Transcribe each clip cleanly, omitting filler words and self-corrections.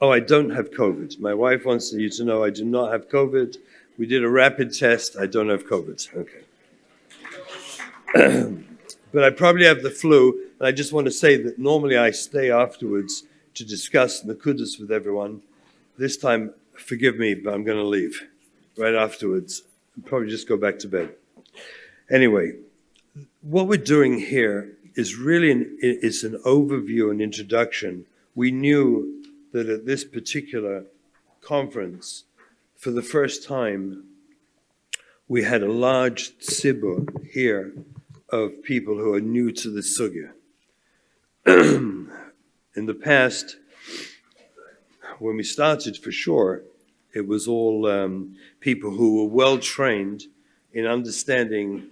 Oh, I don't have COVID. My wife wants you to know I do not have COVID. We did a rapid test. I don't have COVID. Okay. But I probably have the flu. And I just want to say that normally I stay afterwards to discuss Nakudas with everyone. This time, forgive me, but I'm going to leave right afterwards. I'll probably just go back to bed. Anyway, what we're doing here is really an overview, an introduction. We knew that at this particular conference, for the first time, we had a large tzibur here of people who are new to the sugya. In the past, when we started, for sure, it was all people who were well trained in understanding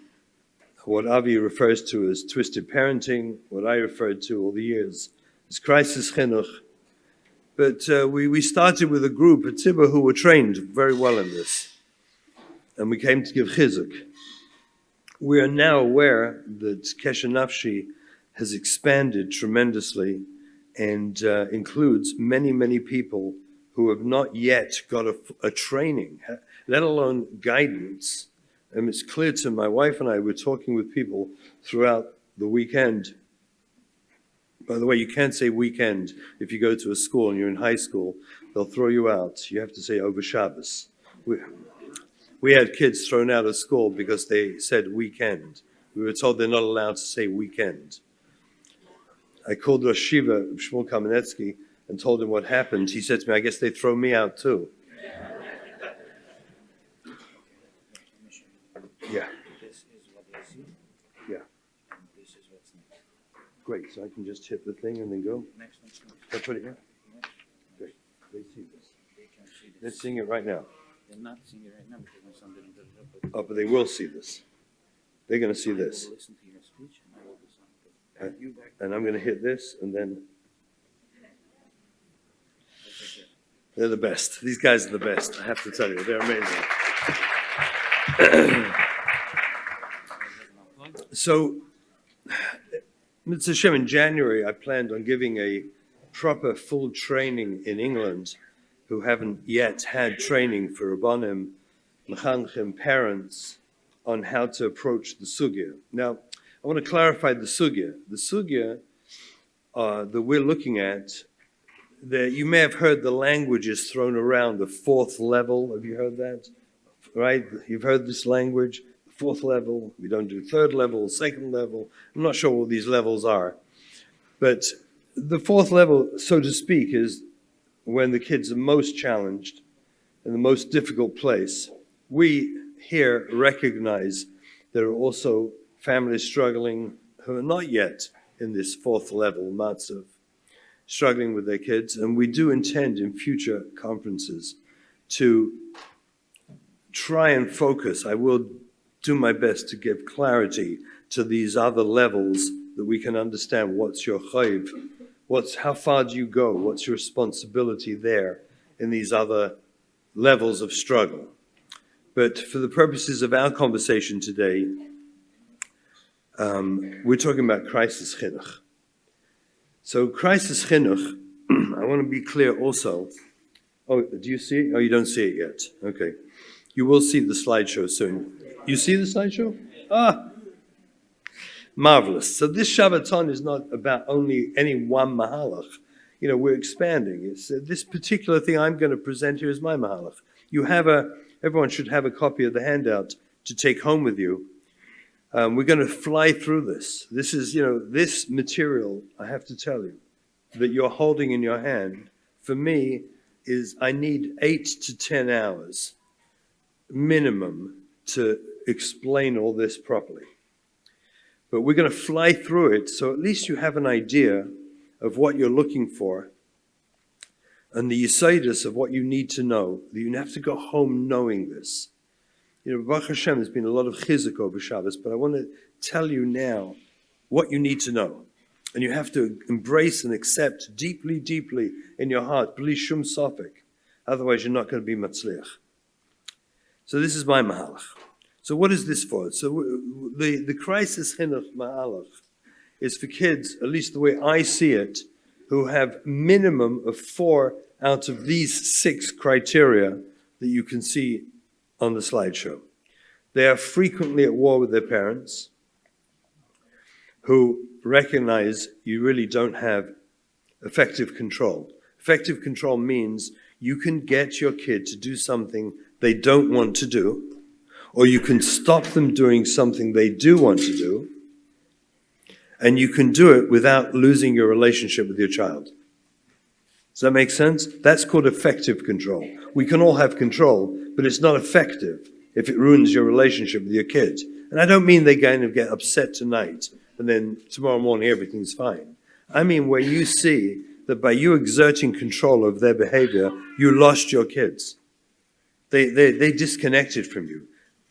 what Avi refers to as twisted parenting, what I referred to all the years as crisis chinuch. But we started with a group, a tzibur, who were trained very well in this. And we came to give chizuk. We are now aware that Kesher Nafshi has expanded tremendously and includes many, many people who have not yet got a training, let alone guidance. And it's clear to my wife and I, we're talking with people throughout the weekend. By the way, you can't say weekend if you go to a school and you're in high school. They'll throw you out. You have to say over Shabbos. We had kids thrown out of school because they said weekend. We were told they're not allowed to say weekend. I called Rosh Shiva, Shmuel Kamenetsky, and told him what happened. He said to me, I guess they throw me out too. Yeah. This is what I see. Yeah. And this is what's next. Great, so I can just hit the thing and then go? Next. I'll put it here? Yeah. Great, they see this. They can see this. They're seeing it right now. They're not seeing it right now because my son didn't interrupt. Oh, but they will see this. They're going to see I this. will listen to your speech and I will do something. And you back. And I'm going to hit this, and then Okay. they're the best. These guys are the best, I have to tell you. They're amazing. So, Mitzvah Hashem, in January, I planned on giving a proper full training in England who haven't yet had training for Rabbanim, Mechanchim, parents, on how to approach the sugya. Now, I want to clarify the sugya. The sugya that we're looking at, you may have heard the languages thrown around, the fourth level. Have you heard that? Right? You've heard this language, the fourth level. We don't do third level, second level. I'm not sure what these levels are. But the fourth level, so to speak, is when the kids are most challenged in the most difficult place. We here recognize there are also families struggling who are not yet in this fourth level, matzav, struggling with their kids. And we do intend in future conferences to try and focus. I will do my best to give clarity to these other levels that we can understand what's your chayv, how far do you go, what's your responsibility there in these other levels of struggle. But for the purposes of our conversation today, we're talking about crisis chinuch. So crisis chinuch, I want to be clear also. Oh, do you see it? Oh, you don't see it yet. Okay. You will see the slideshow soon. You see the slideshow? Ah, marvelous. So this Shabbaton is not about only any one mahalach. You know, we're expanding. It's this particular thing I'm going to present here is my mahalach. Everyone should have a copy of the handout to take home with you. We're going to fly through this. This is, this material, I have to tell you, that you're holding in your hand, for me, I need 8 to 10 hours minimum to explain all this properly. But we're going to fly through it, so at least you have an idea of what you're looking for and the yisaidus of what you need to know. You have to go home knowing this. Baruch Hashem, there's been a lot of chizuk over Shabbos, but I want to tell you now what you need to know. And you have to embrace and accept deeply, deeply in your heart, bli shum safek. Otherwise, you're not going to be matzliach. So this is my mahalach. So what is this for? So the crisis chinuch mahalach is for kids, at least the way I see it, who have minimum of 4 out of these 6 criteria that you can see on the slideshow. They are frequently at war with their parents, who recognize you really don't have effective control. Effective control means you can get your kid to do something they don't want to do, or you can stop them doing something they do want to do, and you can do it without losing your relationship with your child. Does that make sense? That's called effective control. We can all have control, but it's not effective if it ruins your relationship with your kids. And I don't mean they're going to get upset tonight and then tomorrow morning everything's fine. I mean where you see that by you exerting control of their behavior, you lost your kids. They disconnected from you.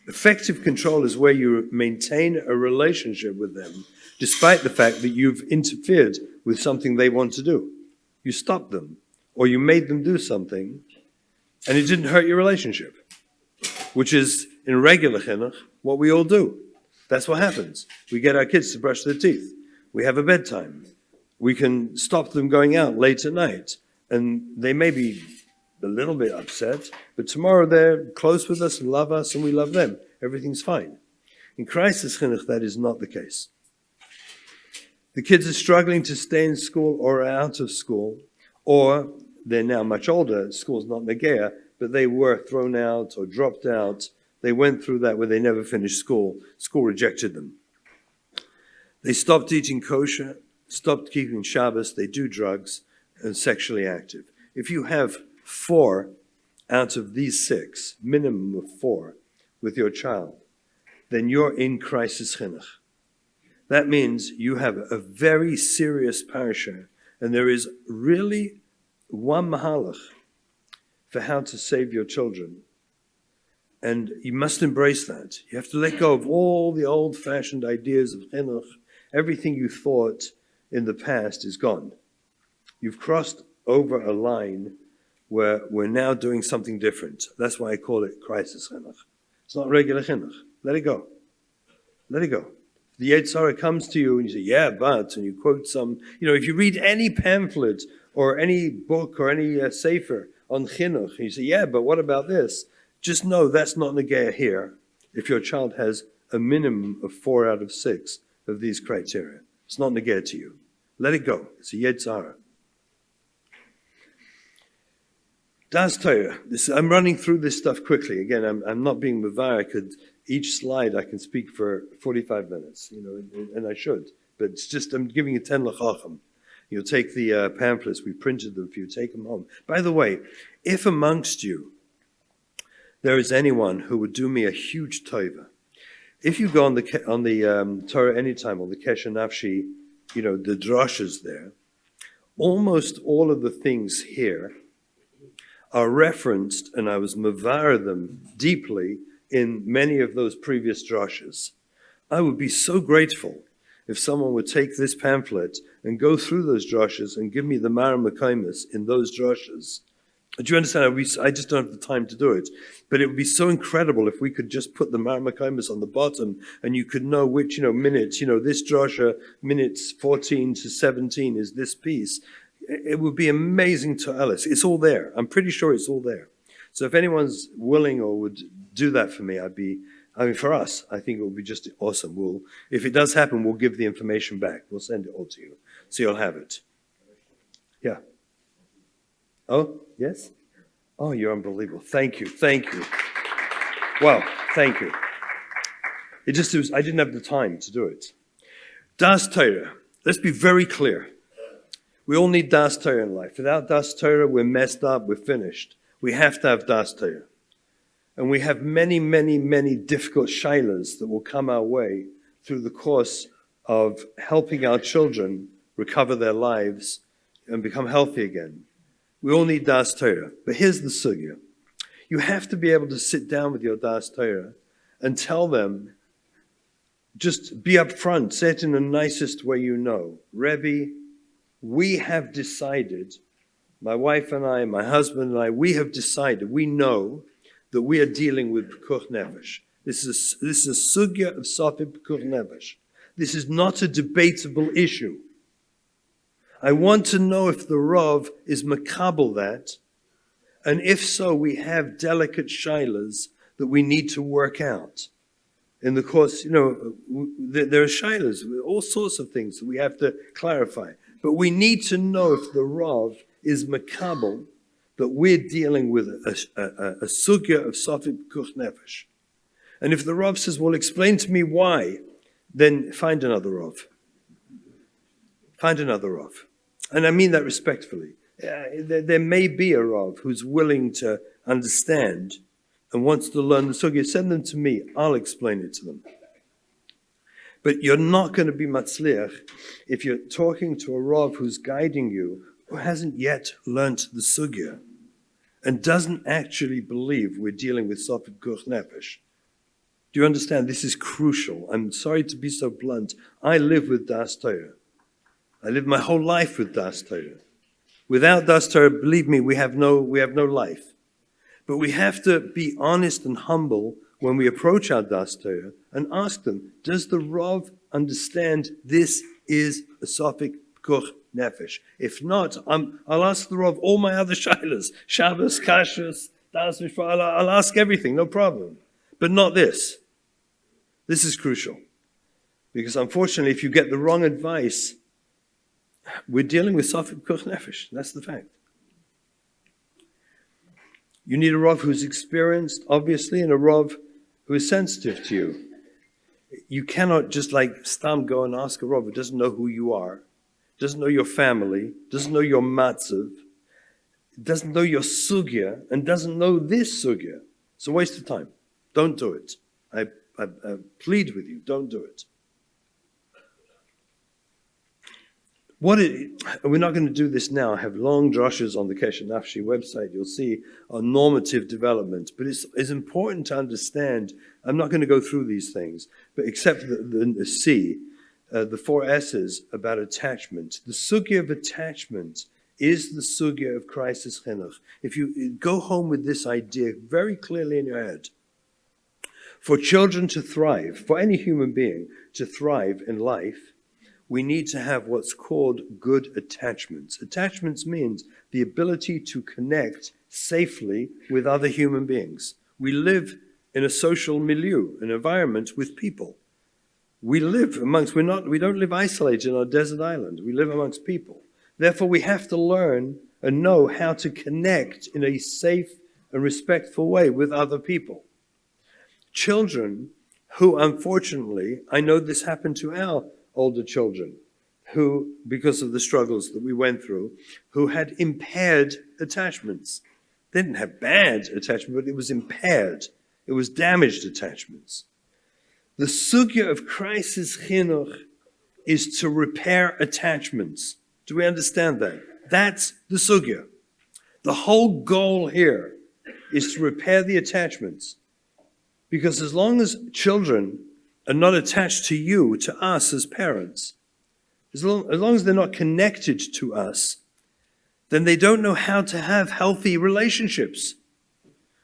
Effective control is where you maintain a relationship with them, despite the fact that you've interfered with something they want to do. You stopped them, or you made them do something, and it didn't hurt your relationship, which is, in regular chinuch, what we all do. That's what happens. We get our kids to brush their teeth. We have a bedtime. We can stop them going out late at night, and they may be a little bit upset, but tomorrow they're close with us and love us, and we love them. Everything's fine. In crisis chinuch, that is not the case. The kids are struggling to stay in school or out of school, or they're now much older. School's not negea, but they were thrown out or dropped out. They went through that where they never finished school. School rejected them. They stopped eating kosher, stopped keeping Shabbos, they do drugs, and sexually active. If you have 4 out of these 6, minimum of 4, with your child, then you're in crisis chinuch. That means you have a very serious parasha, and there is really one mahalach for how to save your children. And you must embrace that. You have to let go of all the old-fashioned ideas of chinuch. Everything you thought in the past is gone. You've crossed over a line where we're now doing something different. That's why I call it crisis chinuch. It's not regular chinuch. Let it go. Let it go. The Yetzer Hara comes to you and you say, yeah, but, and you quote some, if you read any pamphlet or any book or any sefer on chinuch, and you say, yeah, but what about this? Just know that's not negea here if your child has a minimum of 4 out of 6 of these criteria. It's not negea to you. Let it go. It's a Yetzer Hara. Das Torah. I'm running through this stuff quickly. Again, I'm not being mavar. Each slide I can speak for 45 minutes, and I should. But it's just, I'm giving you 10 l'chacham. You'll take the pamphlets, we printed them for you, take them home. By the way, if amongst you there is anyone who would do me a huge tova, if you go on the Torah Anytime, or the Kesher Nafshi, the drashas there, almost all of the things here are referenced, and I was mavar them deeply in many of those previous drashas. I would be so grateful if someone would take this pamphlet and go through those drashas and give me the Mara Mekaimis in those drashas. Do you understand? I just don't have the time to do it. But it would be so incredible if we could just put the Mara Mekaimis on the bottom and you could know which, minutes, this drasha, minutes 14 to 17 is this piece. It would be amazing to Alice. It's all there. I'm pretty sure it's all there. So if anyone's willing or would do that for me, for us, I think it would be just awesome. If it does happen, we'll give the information back. We'll send it all to you, so you'll have it. Yeah. Oh, yes? Oh, you're unbelievable. Thank you. Wow, thank you. I didn't have the time to do it. Das Torah. Let's be very clear. We all need Das Torah in life. Without Das Torah, we're messed up, we're finished. We have to have Das Torah. And we have many, many, many difficult shailas that will come our way through the course of helping our children recover their lives and become healthy again. We all need Das Torah. But here's the sugya. You have to be able to sit down with your Das Torah and tell them, just be upfront, say it in the nicest way you know. Rebbe, we have decided, my wife and I, my husband and I, we have decided, we know that we are dealing with Pekuch Nefesh. This is a sugya of Safed Pekuch Nefesh. This is not a debatable issue. I want to know if the Rav is makabel that, and if so, we have delicate shaylas that we need to work out. In the course, there are shaylas, all sorts of things that we have to clarify. But we need to know if the Rav is makabel that we're dealing with a sugya of safek pikuch nefesh. And if the Rav says, well, explain to me why, then find another Rav. Find another Rav. And I mean that respectfully. There may be a Rav who's willing to understand and wants to learn the sugya. Send them to me. I'll explain it to them. But you're not going to be matzliach if you're talking to a Rav who's guiding you, who hasn't yet learnt the sugya and doesn't actually believe we're dealing with safek pikuch nefesh. Do you understand? This is crucial. I'm sorry to be so blunt. I live with das Torah. I live my whole life with das Torah. Without das Torah, believe me, we have no life. But we have to be honest and humble when we approach our das Torah and ask them, does the Rav understand this is a safek pikuch nefesh? If not, I'll ask the Rav all my other shaylas, Shabbos, Kashrus, Das Mishpah, I'll ask everything, no problem. But not this. This is crucial. Because unfortunately, if you get the wrong advice, we're dealing with safek pikuch nefesh. That's the fact. You need a Rav who's experienced, obviously, and a Rav who is sensitive to you. You cannot just stam go and ask a Rav who doesn't know who you are, doesn't know your family, doesn't know your matzav, doesn't know your sugya, and doesn't know this sugya. It's a waste of time. Don't do it. I plead with you, don't do it. We're not going to do this now. I have long drushes on the Kesher Nafshi website. You'll see a normative development. But it's important to understand, I'm not going to go through these things, but except the C, the 4 S's about attachment. The sugya of attachment is the sugya of crisis chinuch. If you go home with this idea very clearly in your head, for children to thrive, for any human being to thrive in life, we need to have what's called good attachments. Attachments means the ability to connect safely with other human beings. We live in a social milieu, an environment with people. We live amongst, we don't live isolated on a desert island. We live amongst people. Therefore, we have to learn and know how to connect in a safe and respectful way with other people. Children who, unfortunately, I know this happened to our older children, who, because of the struggles that we went through, who had impaired attachments. They didn't have bad attachment, but it was impaired. It was damaged attachments. The sugya of crisis chinuch is to repair attachments. Do we understand that? That's the sugya. The whole goal here is to repair the attachments. Because as long as children are not attached to you, to us as parents, as long as they're not connected to us, then they don't know how to have healthy relationships.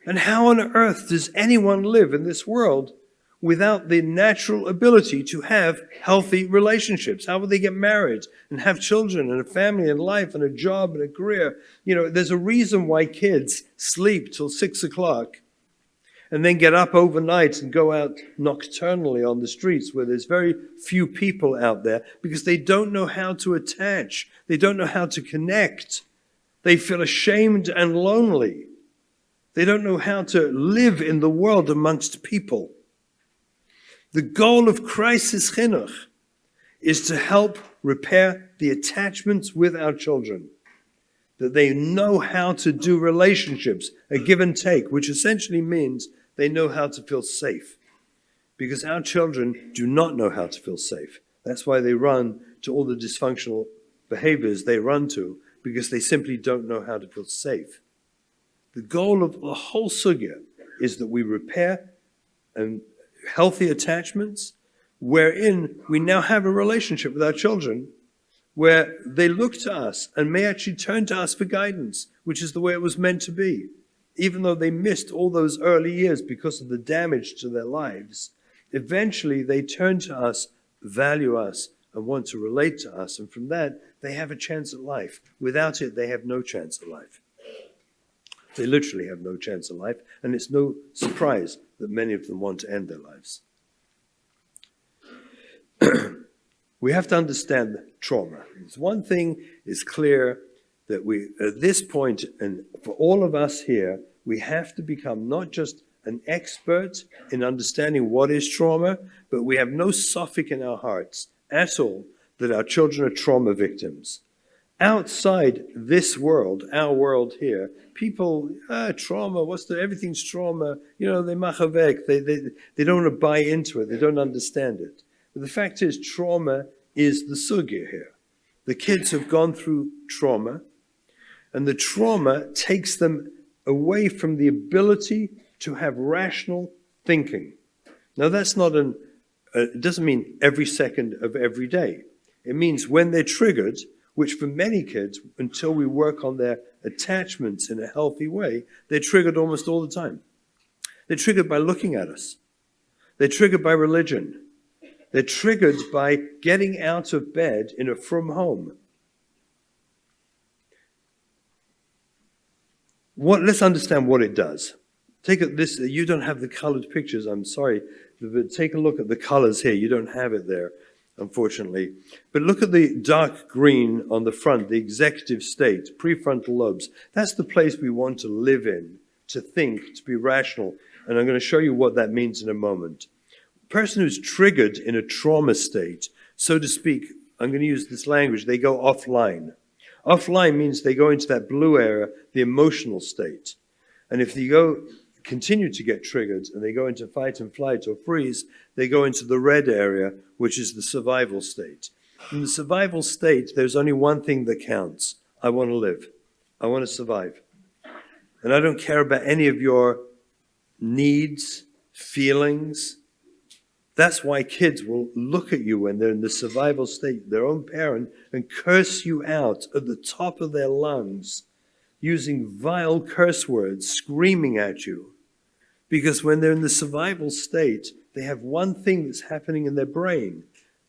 And how on earth does anyone live in this world without the natural ability to have healthy relationships? How will they get married and have children and a family and life and a job and a career? There's a reason why kids sleep till 6 o'clock and then get up overnight and go out nocturnally on the streets where there's very few people out there, because they don't know how to attach. They don't know how to connect. They feel ashamed and lonely. They don't know how to live in the world amongst people. The goal of crisis chinuch is to help repair the attachments with our children, that they know how to do relationships, a give and take, which essentially means they know how to feel safe, because our children do not know how to feel safe. That's why they run to all the dysfunctional behaviors they run to, because they simply don't know how to feel safe. The goal of the whole sugya is that we repair healthy attachments, wherein we now have a relationship with our children where they look to us and may actually turn to us for guidance, which is the way it was meant to be. Even though they missed all those early years because of the damage to their lives, eventually they turn to us, value us, and want to relate to us. And from that, they have a chance at life. Without it, they have no chance at life. They literally have no chance at life, and it's no surprise that many of them want to end their lives. We have to understand trauma. There's one thing is clear, that we, at this point, and for all of us here, we have to become not just an expert in understanding what is trauma, but we have no sophic in our hearts at all that our children are trauma victims. Outside this world, our world here, people, trauma, everything's trauma, they machavek, they don't want to buy into it, they don't understand it. But the fact is, trauma is the sugya here. The kids have gone through trauma, and the trauma takes them away from the ability to have rational thinking. Now, that's not it doesn't mean every second of every day. It means when they're triggered, which for many kids, until we work on their attachments in a healthy way, they're triggered almost all the time. They're triggered by looking at us. They're triggered by religion. They're triggered by getting out of bed in a frum home. Let's understand what it does. You don't have the colored pictures, I'm sorry, but take a look at the colors here. You don't have it there, unfortunately. But look at the dark green on the front, the executive state, prefrontal lobes. That's the place we want to live in, to think, to be rational. And I'm going to show you what that means in a moment. A person who's triggered in a trauma state, so to speak, I'm going to use this language, they go offline. Offline means they go into that blue area, the emotional state. And if you continue to get triggered and they go into fight and flight or freeze, they go into the red area, which is the survival state. In the survival state, there's only one thing that counts. I want to live. I want to survive. And I don't care about any of your needs, feelings. That's why kids will look at you when they're in the survival state, their own parent, and curse you out at the top of their lungs, using vile curse words, screaming at you. Because when they're in the survival state, they have one thing that's happening in their brain.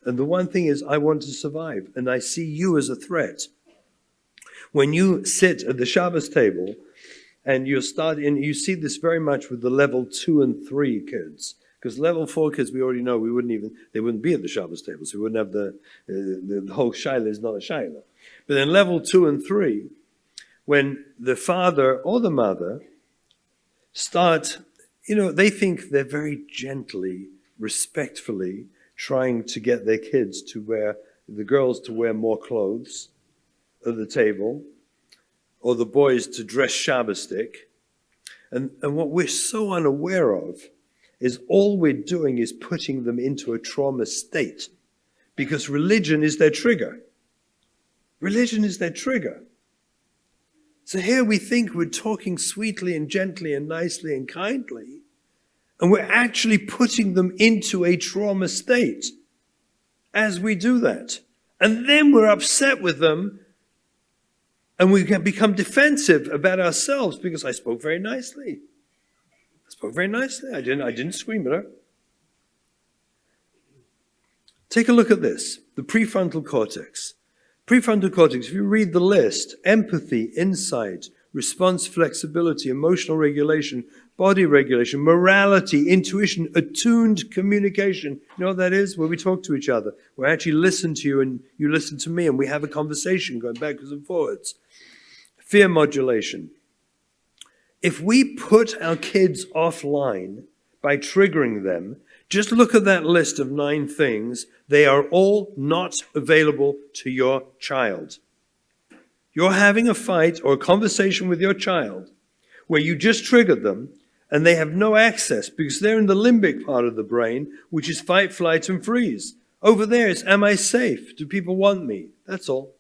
And the one thing is, I want to survive, and I see you as a threat. When you sit at the Shabbos table, and you see this very much with the level 2 and 3 kids. Because level 4 kids, we already know they wouldn't be at the Shabbos table, so we wouldn't have the whole shaila is not a shaila. But in level 2 and 3, when the father or the mother start, they think they're very gently, respectfully trying to get their kids the girls to wear more clothes at the table, or the boys to dress Shabbostic. And what we're so unaware of is all we're doing is putting them into a trauma state, because religion is their trigger. Religion is their trigger. So here we think we're talking sweetly and gently and nicely and kindly, and we're actually putting them into a trauma state as we do that. And then we're upset with them, and we can become defensive about ourselves because I spoke very nicely. I didn't scream at her. Take a look at this, the prefrontal cortex. Prefrontal cortex, if you read the list, empathy, insight, response flexibility, emotional regulation, body regulation, morality, intuition, attuned communication. You know what that is? Where we talk to each other. We actually listen to you and you listen to me and we have a conversation going backwards and forwards. Fear modulation. If we put our kids offline by triggering them, just look at that list of 9 things. They are all not available to your child. You're having a fight or a conversation with your child where you just triggered them and they have no access because they're in the limbic part of the brain, which is fight, flight, and freeze. Over there, it's am I safe? Do people want me? That's all.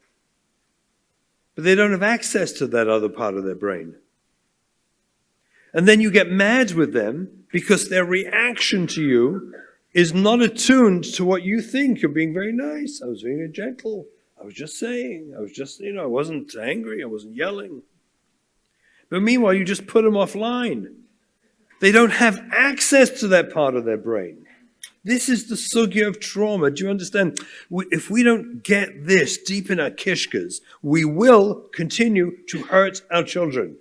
But they don't have access to that other part of their brain. And then you get mad with them because their reaction to you is not attuned to what you think. You're being very nice. I was being gentle. I was just saying. I wasn't angry. I wasn't yelling. But meanwhile, you just put them offline. They don't have access to that part of their brain. This is the sugya of trauma. Do you understand? If we don't get this deep in our kishkas, we will continue to hurt our children.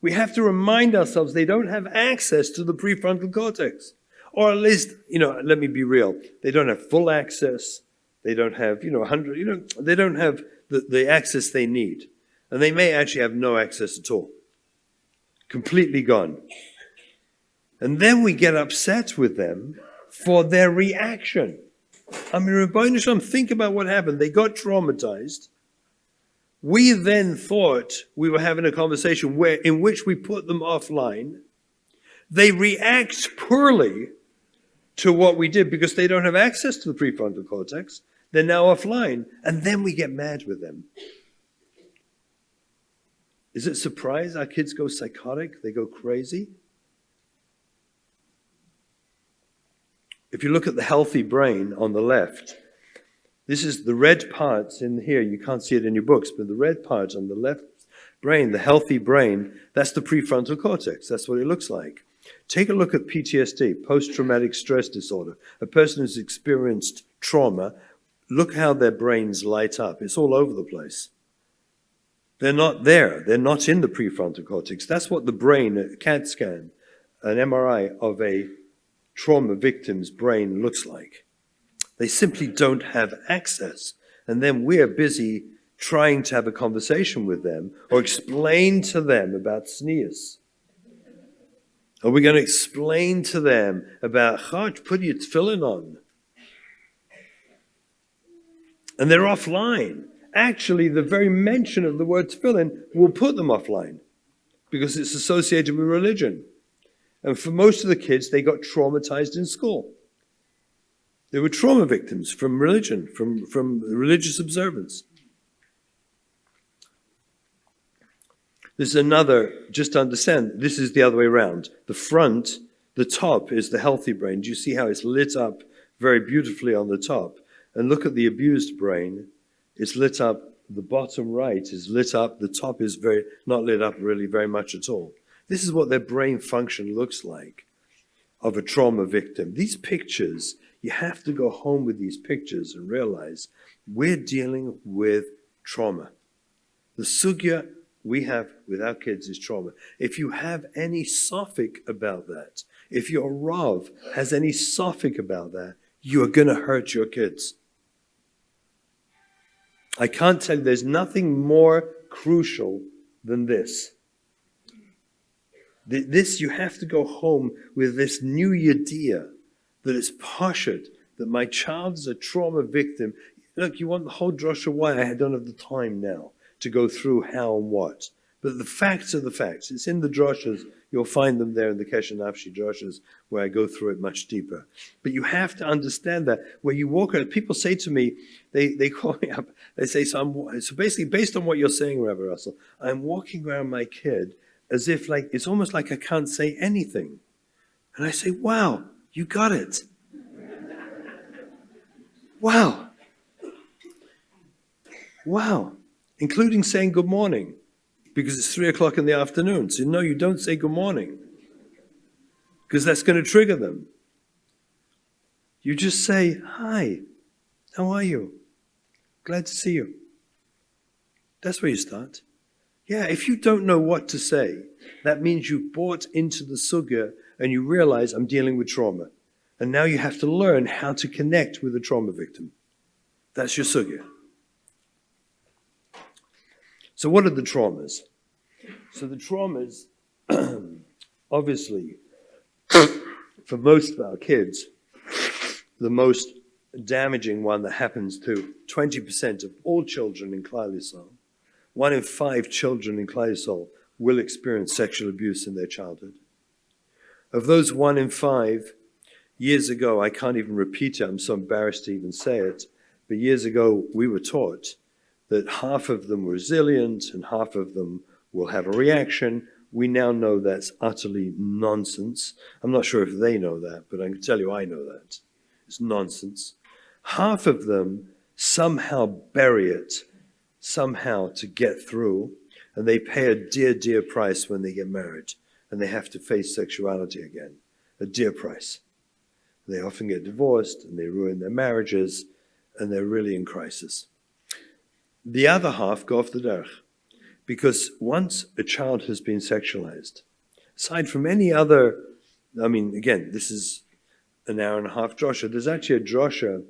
We have to remind ourselves they don't have access to the prefrontal cortex. Or at least, let me be real. They don't have full access. They don't have, 100, they don't have the access they need. And they may actually have no access at all. Completely gone. And then we get upset with them for their reaction. I mean, Rabbi Shimon, think about what happened. They got traumatized. We then thought we were having a conversation in which we put them offline. They react poorly to what we did because they don't have access to the prefrontal cortex. They're now offline. And then we get mad with them. Is it a surprise our kids go psychotic? They go crazy? If you look at the healthy brain on the left, this is the red parts in here. You can't see it in your books, but the red parts on the left brain, the healthy brain, that's the prefrontal cortex. That's what it looks like. Take a look at PTSD, post-traumatic stress disorder. A person who's experienced trauma, look how their brains light up. It's all over the place. They're not there. They're not in the prefrontal cortex. That's what the brain, a CAT scan, an MRI of a trauma victim's brain looks like. They simply don't have access. And then we're busy trying to have a conversation with them or explain to them about sneers. Are we going to explain to them about put your tefillin on? And they're offline. Actually, the very mention of the word tefillin will put them offline because it's associated with religion. And for most of the kids, they got traumatized in school. They were trauma victims from religion, from religious observance. This is another, just to understand, this is the other way around. The front, the top is the healthy brain. Do you see how it's lit up very beautifully on the top? And look at the abused brain. It's lit up, the bottom right is lit up, the top is not lit up really very much at all. This is what their brain function looks like of a trauma victim. These pictures, you have to go home with these pictures and realize we're dealing with trauma. The sugya we have with our kids is trauma. If you have any sophic about that, if your Rav has any sophic about that, you are going to hurt your kids. I can't tell you, there's nothing more crucial than this. This, you have to go home with this new idea that it's poshut, that my child is a trauma victim. Look, you want the whole drasha, why? I don't have the time now to go through how and what. But the facts are the facts. It's in the drashas. You'll find them there in the Kesher Nafshi drashas where I go through it much deeper. But you have to understand that where you walk around, people say to me, they call me up, they say, so basically based on what you're saying, Rabbi Russell, I'm walking around my kid as if it's almost like I can't say anything. And I say, wow, you got it. Wow. Wow. Including saying good morning, because it's 3:00 in the afternoon. So no, you don't say good morning, because that's going to trigger them. You just say, hi, how are you? Glad to see you. That's where you start. Yeah, if you don't know what to say, that means you've bought into the sugya and you realize I'm dealing with trauma. And now you have to learn how to connect with a trauma victim. That's your sugya. So what are the traumas? So the traumas, obviously, for most of our kids, the most damaging one that happens to 20% of all children in Klal Yisrael, 1 in 5 children in Klal Yisrael will experience sexual abuse in their childhood. Of those 1 in 5, years ago, I can't even repeat it, I'm so embarrassed to even say it, but years ago we were taught that half of them were resilient and half of them will have a reaction. We now know that's utterly nonsense. I'm not sure if they know that, but I can tell you I know that. It's nonsense. Half of them somehow bury it, somehow to get through, and they pay a dear, dear price when they get married and they have to face sexuality again. A dear price. They often get divorced and they ruin their marriages and they're really in crisis. The other half go off the derech, because once a child has been sexualized, aside from any other, again, this is an hour and a half drosha. There's actually a drosha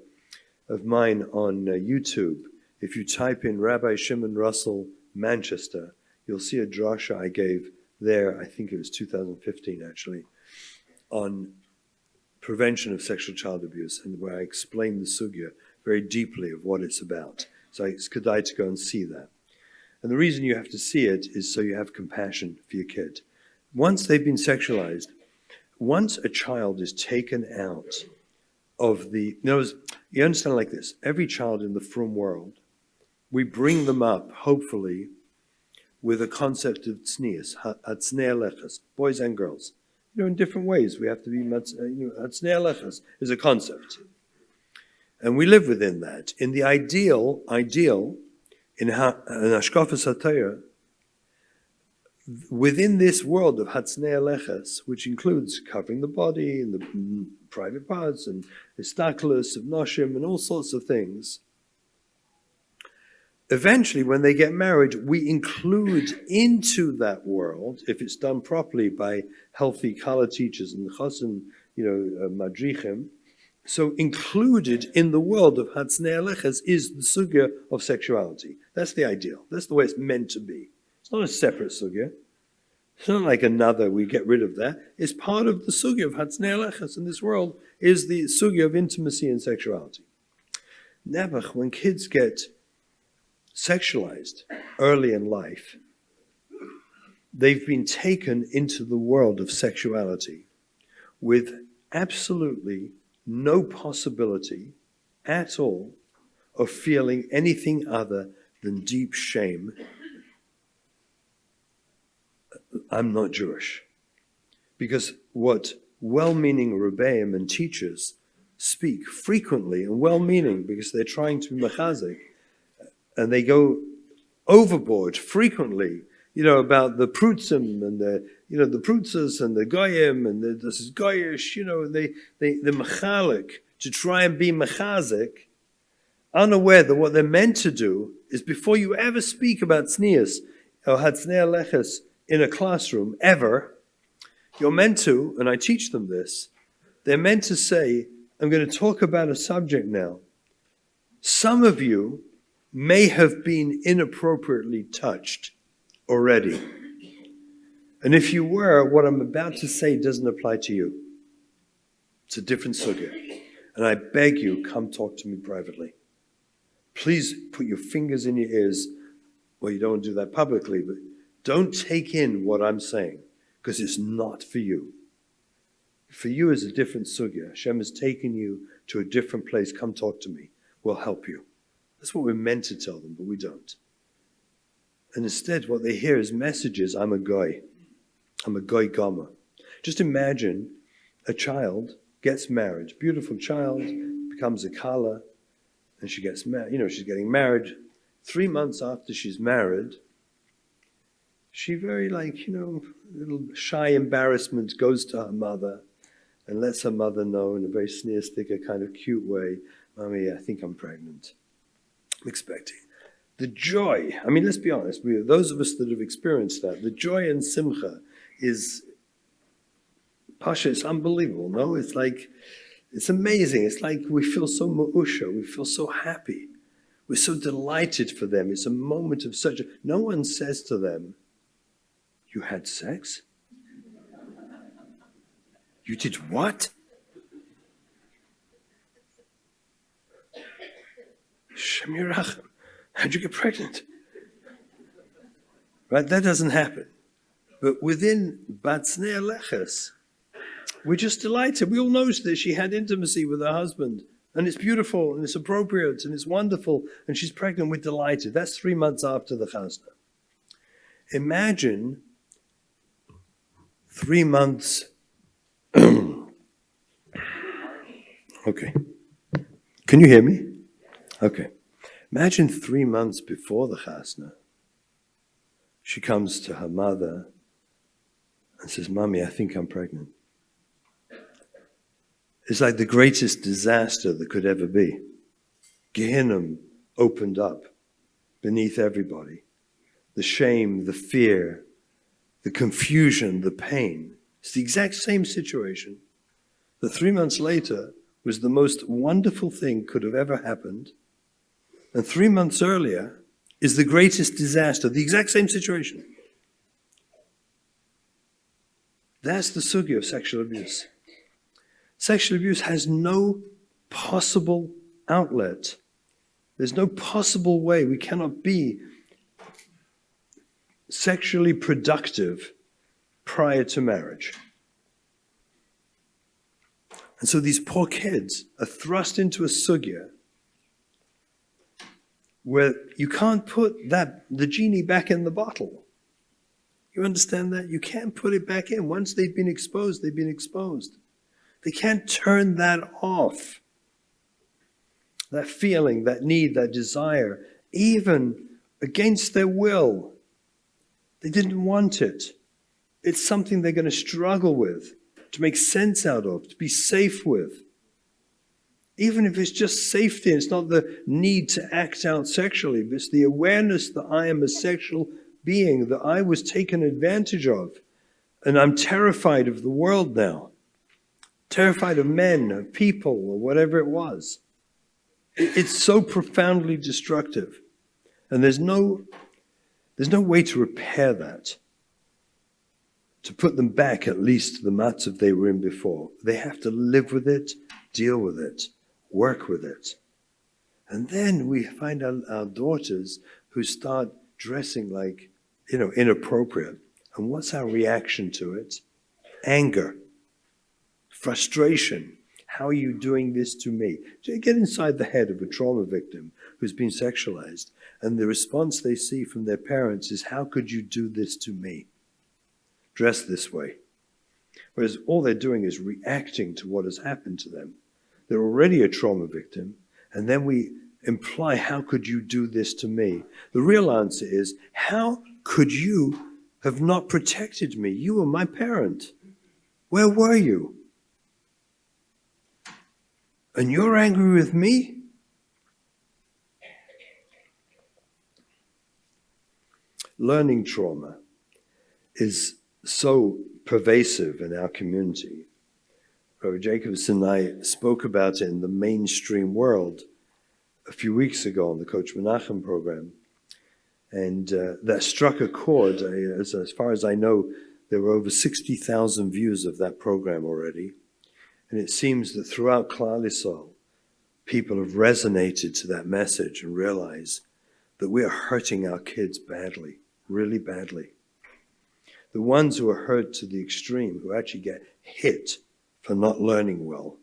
of mine on YouTube. If you type in Rabbi Shimon Russell, Manchester, you'll see a drosha I gave there, I think it was 2015 actually, on prevention of sexual child abuse, and where I explain the sugya very deeply of what it's about. So it's kedai to go and see that. And the reason you have to see it is so you have compassion for your kid. Once they've been sexualized, once a child is taken out of the, you understand like this, every child in the frum world, we bring them up, hopefully, with a concept of tznius, hatznei lechas, boys and girls. In different ways, we have to be, hatznei lechas is a concept. And we live within that. In the ideal, in Hashkafas HaTorah, within this world of hatznei lechas, which includes covering the body and the private parts and istaklus of noshim and all sorts of things, eventually when they get married, we include into that world, if it's done properly by healthy kala teachers and chosin, madrichim, so included in the world of hatznei lechas is the sugya of sexuality. That's the ideal. That's the way it's meant to be. It's not a separate sugya. It's not like another, we get rid of that. It's part of the sugya of hatznei lechas in this world is the sugya of intimacy and sexuality. Nebuch, when kids get sexualized early in life, they've been taken into the world of sexuality with absolutely no possibility at all of feeling anything other than deep shame. I'm not Jewish. Because what well-meaning rebbeim and teachers speak frequently, and well-meaning because they're trying to be mechazik, and they go overboard frequently, about the prutzim and the prutzas and the goyim and this is goyish, the mechalik, to try and be mechazik, unaware that what they're meant to do is, before you ever speak about tznius or hatznei lechas in a classroom, ever, you're meant to, and I teach them this, they're meant to say, I'm going to talk about a subject now. Some of you may have been inappropriately touched already. And if you were, what I'm about to say doesn't apply to you. It's a different sugya. And I beg you, come talk to me privately. Please put your fingers in your ears. Well, you don't want to do that publicly, but don't take in what I'm saying, because it's not for you. For you is a different sugya. Hashem has taken you to a different place. Come talk to me. We'll help you. That's what we're meant to tell them, but we don't. And instead, what they hear is messages, I'm a goy. I'm a goy gama. Just imagine a child gets married, beautiful child, becomes a kala, and she gets married. She's getting married. 3 months after she's married, she very little shy embarrassment goes to her mother and lets her mother know in a very sneer-sticker kind of cute way, Mommy, I think I'm pregnant. I'm expecting. The joy, let's be honest, those of us that have experienced that, the joy and simcha is, Pasha, it's unbelievable, no? It's amazing. It's like we feel so ma'usha, we feel so happy. We're so delighted for them. It's a moment of no one says to them, you had sex? You did what? Shem Yerachem. How'd you get pregnant? Right? That doesn't happen. But within Batznei Leches, we're just delighted. We all know that she had intimacy with her husband. And it's beautiful, and it's appropriate, and it's wonderful. And she's pregnant. We're delighted. That's 3 months after the chasna. Imagine 3 months. Okay. Can you hear me? Okay. Imagine 3 months before the chasna, she comes to her mother and says, Mommy, I think I'm pregnant. is like the greatest disaster that could ever be. Gehinnom opened up beneath everybody. The shame, the fear, the confusion, the pain. It's the exact same situation. The 3 months later was the most wonderful thing could have ever happened. And 3 months earlier is the greatest disaster, the exact same situation. That's the sugya of sexual abuse. Sexual abuse has no possible outlet. There's no possible way. We cannot be sexually productive prior to marriage. And so these poor kids are thrust into a sugya where you can't put the genie back in the bottle. You understand that? You can't put it back in. Once they've been exposed, they've been exposed. They can't turn that off. That feeling, that need, that desire, even against their will. They didn't want it. It's something they're going to struggle with, to make sense out of, to be safe with. Even if it's just safety, it's not the need to act out sexually, but it's the awareness that I am a sexual being, that I was taken advantage of. And I'm terrified of the world now. Terrified of men, of people, or whatever it was. It's so profoundly destructive. And there's no way to repair that. To put them back at least to the matzav they were in before. They have to live with it, deal with it, work with it. And then we find our daughters who start dressing like, inappropriate. And what's our reaction to it? Anger. Frustration. How are you doing this to me? So you get inside the head of a trauma victim who's been sexualized, and the response they see from their parents is, how could you do this to me? Dress this way. Whereas all they're doing is reacting to what has happened to them. They're already a trauma victim, and then we imply, how could you do this to me? The real answer is, how could you have not protected me? You were my parent. Where were you? And you're angry with me? Learning trauma is so pervasive in our community. Rabbi Jacobs and I spoke about it in the mainstream world a few weeks ago on the Coach Menachem program. And that struck a chord. As far as I know, there were over 60,000 views of that program already. And it seems that throughout Klal Yisrael, people have resonated to that message and realize that we are hurting our kids badly, really badly. The ones who are hurt to the extreme, who actually get hit for not learning well,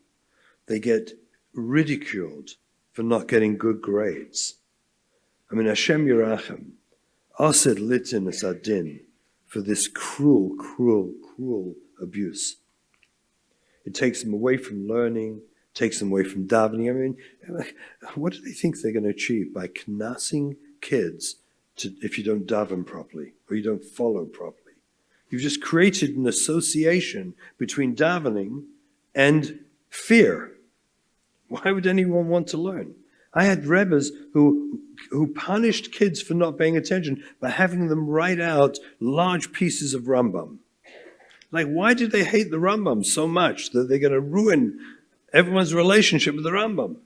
they get ridiculed for not getting good grades. I mean, Hashem Yerachem, Ased Litin Es Adin, for this cruel, cruel, cruel abuse. It takes them away from learning, takes them away from davening. I mean, what do they think they're going to achieve by knassing kids if you don't daven properly or you don't follow properly? You've just created an association between davening and fear. Why would anyone want to learn? I had rebbes who punished kids for not paying attention by having them write out large pieces of Rambam. Like, why did they hate the Rambam so much that they're going to ruin everyone's relationship with the Rambam?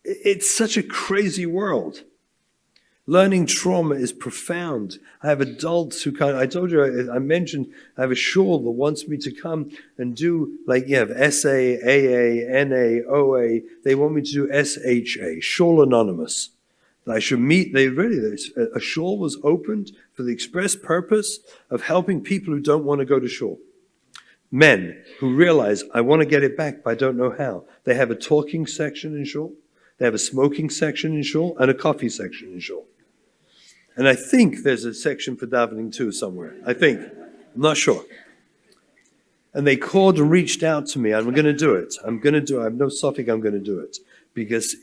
It's such a crazy world. Learning trauma is profound. I have adults who I told you, I mentioned, I have a shul that wants me to come and do, like, you have SA, AA, NA, OA. They want me to do SHA, Shul Anonymous. I should meet, a shul was opened for the express purpose of helping people who don't want to go to shul. Men who realize, I want to get it back, but I don't know how. They have a talking section in shul, they have a smoking section in shul, and a coffee section in shul. And I think there's a section for davening too somewhere. I think. I'm not sure. And they called and reached out to me. I'm going to do it. I have no suffix, I'm going to do it. Because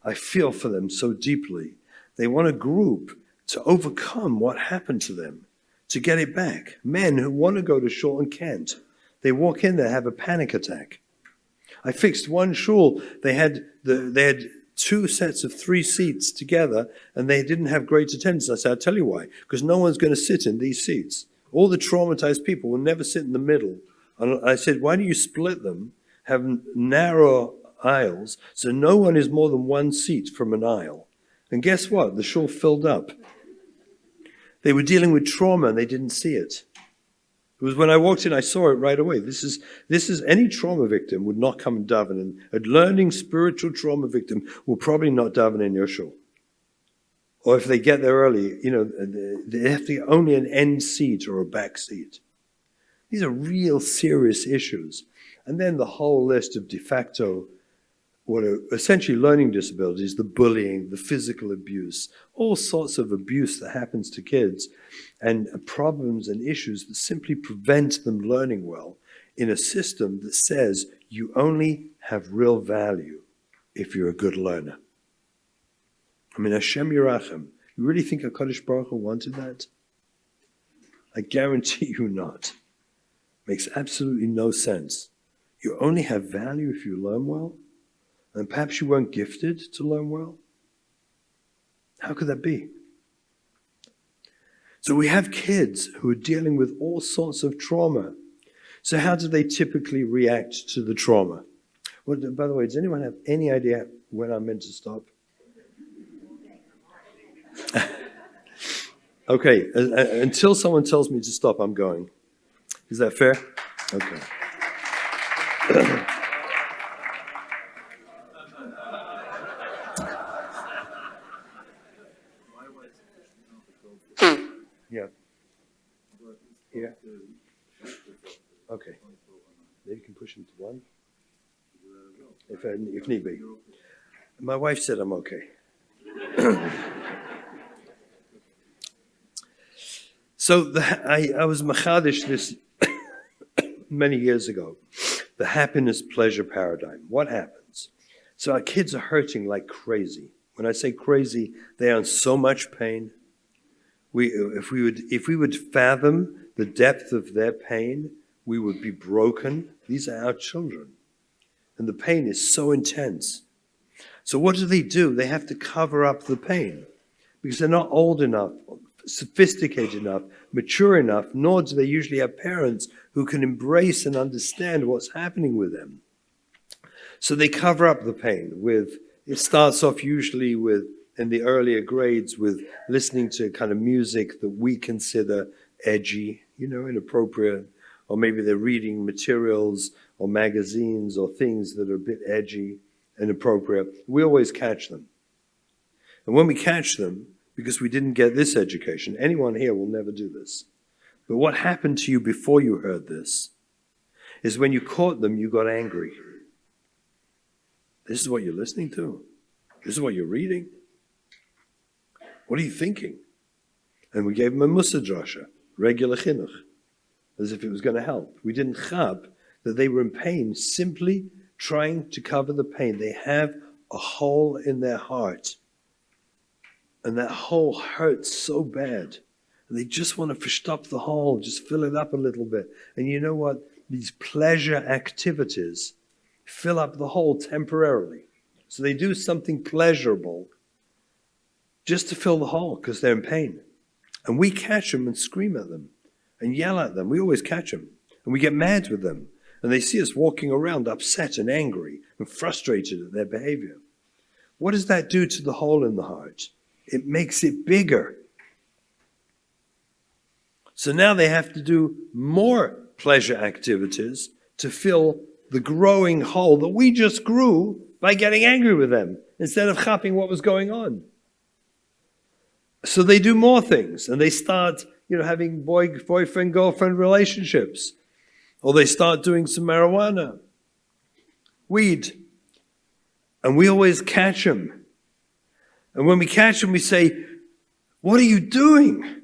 I feel for them so deeply. They want a group to overcome what happened to them, to get it back. Men who want to go to shul and can't. They walk in there, have a panic attack. I fixed one shul. They had 2 sets of 3 seats together, and they didn't have great attendance. I said, I'll tell you why. Because no one's going to sit in these seats. All the traumatized people will never sit in the middle. And I said, why don't you split them, have narrow aisles, so no one is more than 1 seat from an aisle. And guess what? The shul filled up. They were dealing with trauma, and they didn't see it. It was when I walked in, I saw it right away. This is any trauma victim would not come and daven. And a learning spiritual trauma victim will probably not daven in your shul. Or if they get there early, they have to get only an end seat or a back seat. These are real serious issues. And then the whole list of de facto, what are essentially learning disabilities, the bullying, the physical abuse, all sorts of abuse that happens to kids, and problems and issues that simply prevent them learning well in a system that says you only have real value if you're a good learner. I mean, Hashem Yerachem, you really think HaKadosh Baruch Hu wanted that? I guarantee you not. Makes absolutely no sense. You only have value if you learn well? And perhaps you weren't gifted to learn well? How could that be? So we have kids who are dealing with all sorts of trauma. So how do they typically react to the trauma? Well, by the way, does anyone have any idea when I'm meant to stop? Okay, until someone tells me to stop, I'm going. Is that fair? Okay. Yeah. Here. Okay. Maybe you can push him to 1. If need be. My wife said I'm okay. So I was machadish this many years ago. The happiness pleasure paradigm. What happens? So our kids are hurting like crazy. When I say crazy, they are in so much pain. If we would fathom the depth of their pain, we would be broken. These are our children. And the pain is so intense. So what do? They have to cover up the pain because they're not old enough, sophisticated enough, mature enough, nor do they usually have parents who can embrace and understand what's happening with them. So they cover up the pain it starts off usually in the earlier grades with listening to kind of music that we consider edgy, inappropriate, or maybe they're reading materials or magazines or things that are a bit edgy, inappropriate. We always catch them. And when we catch them, because we didn't get this education, anyone here will never do this. But what happened to you before you heard this is when you caught them, you got angry. This is what you're listening to. This is what you're reading. What are you thinking? And we gave them a Musa drasha, regular chinuch, as if it was going to help. We didn't chab that they were in pain, simply trying to cover the pain. They have a hole in their heart. And that hole hurts so bad. And they just want to verstop the hole, just fill it up a little bit. And you know what? These pleasure activities fill up the hole temporarily. So they do something pleasurable just to fill the hole because they're in pain. And we catch them and scream at them and yell at them. We always catch them. And we get mad with them. And they see us walking around upset and angry and frustrated at their behavior. What does that do to the hole in the heart? It makes it bigger. So now they have to do more pleasure activities to fill the growing hole that we just grew by getting angry with them instead of chapping what was going on. So they do more things and they start, having boyfriend, girlfriend relationships. Or they start doing some marijuana, weed. And we always catch them. And when we catch them, we say, what are you doing?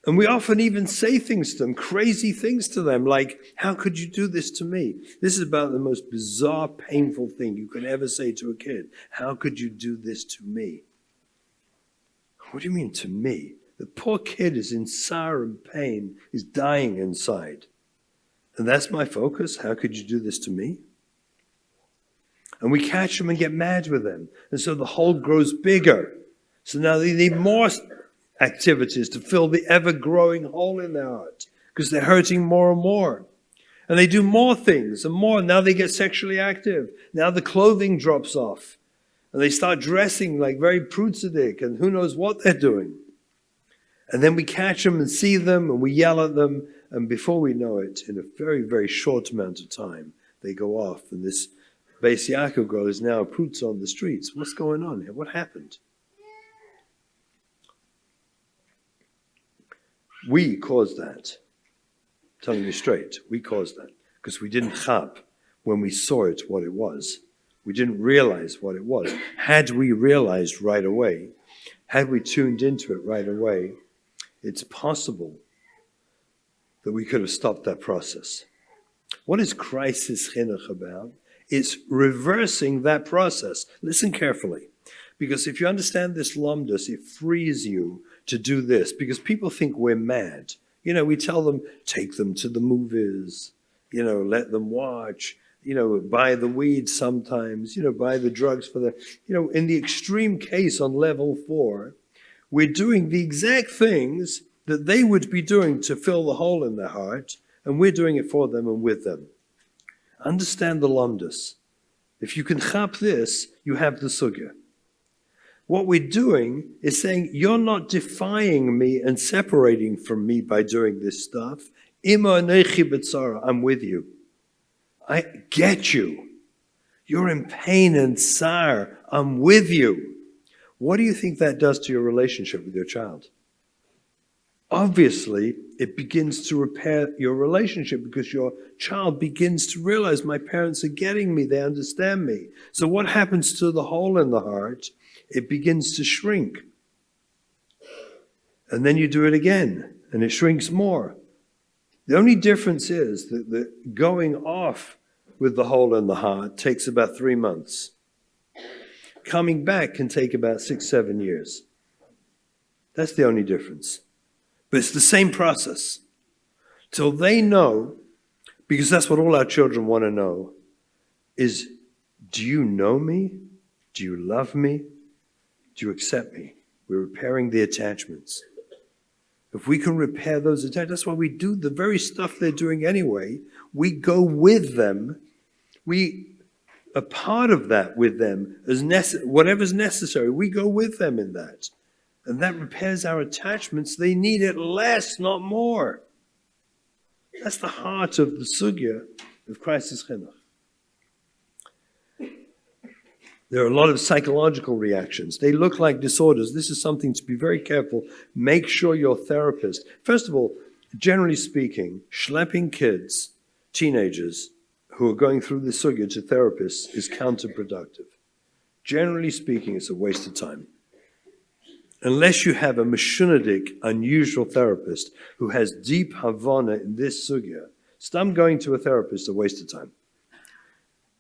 And we often even say things to them, crazy things to them, like, how could you do this to me? This is about the most bizarre, painful thing you can ever say to a kid. How could you do this to me? What do you mean to me? The poor kid is in sorrow and pain, is dying inside. And that's my focus. How could you do this to me? And we catch them and get mad with them. And so the hole grows bigger. So now they need more activities to fill the ever-growing hole in their heart because they're hurting more and more. And they do more things and more. Now they get sexually active. Now the clothing drops off. And they start dressing like very prutzadic and who knows what they're doing. And then we catch them and see them and we yell at them. And before we know it, in a very, very short amount of time, they go off. And this Beis Yaakov girl is now a prutz on the streets. What's going on here? What happened? We caused that. I'm telling you straight, we caused that. Because we didn't chap when we saw it what it was. We didn't realize what it was. Had we realized right away, had we tuned into it right away, it's possible that we could have stopped that process. What is crisis chinuch about? It's reversing that process. Listen carefully. Because if you understand this lamdas, it frees you to do this. Because people think we're mad. You know, we tell them, take them to the movies, you know, let them watch, you know, buy the weed sometimes, you know, buy the drugs for the, you know, in the extreme case on level 4, we're doing the exact things that they would be doing to fill the hole in their heart, and we're doing it for them and with them. Understand the lamdas. If you can chap this, you have the sugya. What we're doing is saying, you're not defying me and separating from me by doing this stuff. Ima anechi b'tzara, I'm with you. I get you. You're in pain and tsar. I'm with you. What do you think that does to your relationship with your child? Obviously, it begins to repair your relationship because your child begins to realize my parents are getting me, they understand me. So what happens to the hole in the heart? It begins to shrink. And then you do it again, and it shrinks more. The only difference is that the going off with the hole in the heart takes about 3 months. Coming back can take about 6-7 years. That's the only difference. But it's the same process. Till they know, because that's what all our children want to know, is, do you know me? Do you love me? Do you accept me? We're repairing the attachments. If we can repair those attachments, that's why we do the very stuff they're doing anyway. We go with them. We are part of that with them. Whatever's necessary, we go with them in that. And that repairs our attachments. They need it less, not more. That's the heart of the sugya of crisis chinuch. There are a lot of psychological reactions. They look like disorders. This is something to be very careful. Make sure your therapist, first of all, generally speaking, schlepping kids, teenagers, who are going through the sugya to therapists is counterproductive. Generally speaking, it's a waste of time. Unless you have a meshunadik, unusual therapist who has deep havana in this sugya, stam going to a therapist is a waste of time.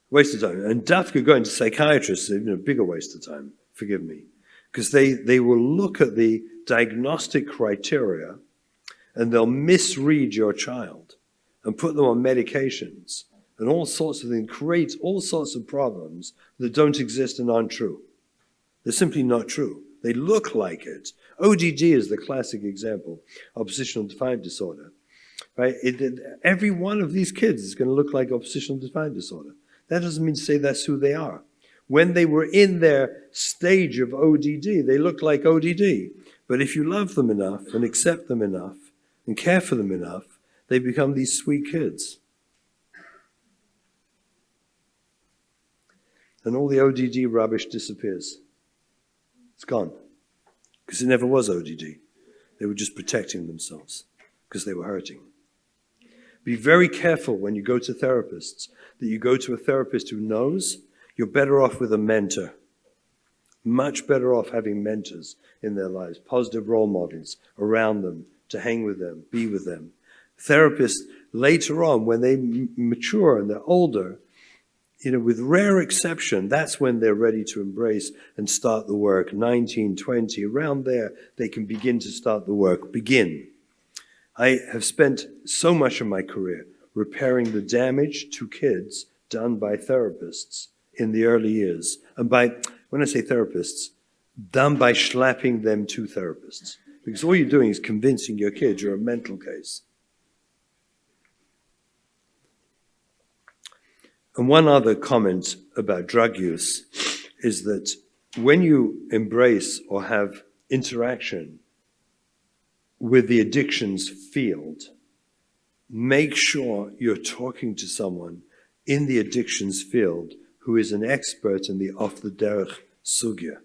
Waste of time. And dafka going to psychiatrists is a bigger waste of time, forgive me. Because they will look at the diagnostic criteria and they'll misread your child and put them on medications and all sorts of things, create all sorts of problems that don't exist and aren't true. They're simply not true. They look like it. ODD is the classic example, oppositional defiant disorder. Right? Every one of these kids is going to look like oppositional defiant disorder. That doesn't mean to say that's who they are. When they were in their stage of ODD, they look like ODD. But if you love them enough and accept them enough and care for them enough, they become these sweet kids. And all the ODD rubbish disappears. It's gone. Because it never was ODD. They were just protecting themselves because they were hurting. Be very careful when you go to therapists that you go to a therapist who knows. You're better off with a mentor. Much better off having mentors in their lives, positive role models around them, to hang with them, be with them. Therapists, later on, when they mature and they're older, with rare exception, that's when they're ready to embrace and start the work. 19, 20, around there, they can begin to start the work. Begin. I have spent so much of my career repairing the damage to kids done by therapists in the early years. And when I say therapists, done by slapping them to therapists. Because all you're doing is convincing your kid you're a mental case. And one other comment about drug use is that when you embrace or have interaction with the addictions field, make sure you're talking to someone in the addictions field who is an expert in the off the derech sugya.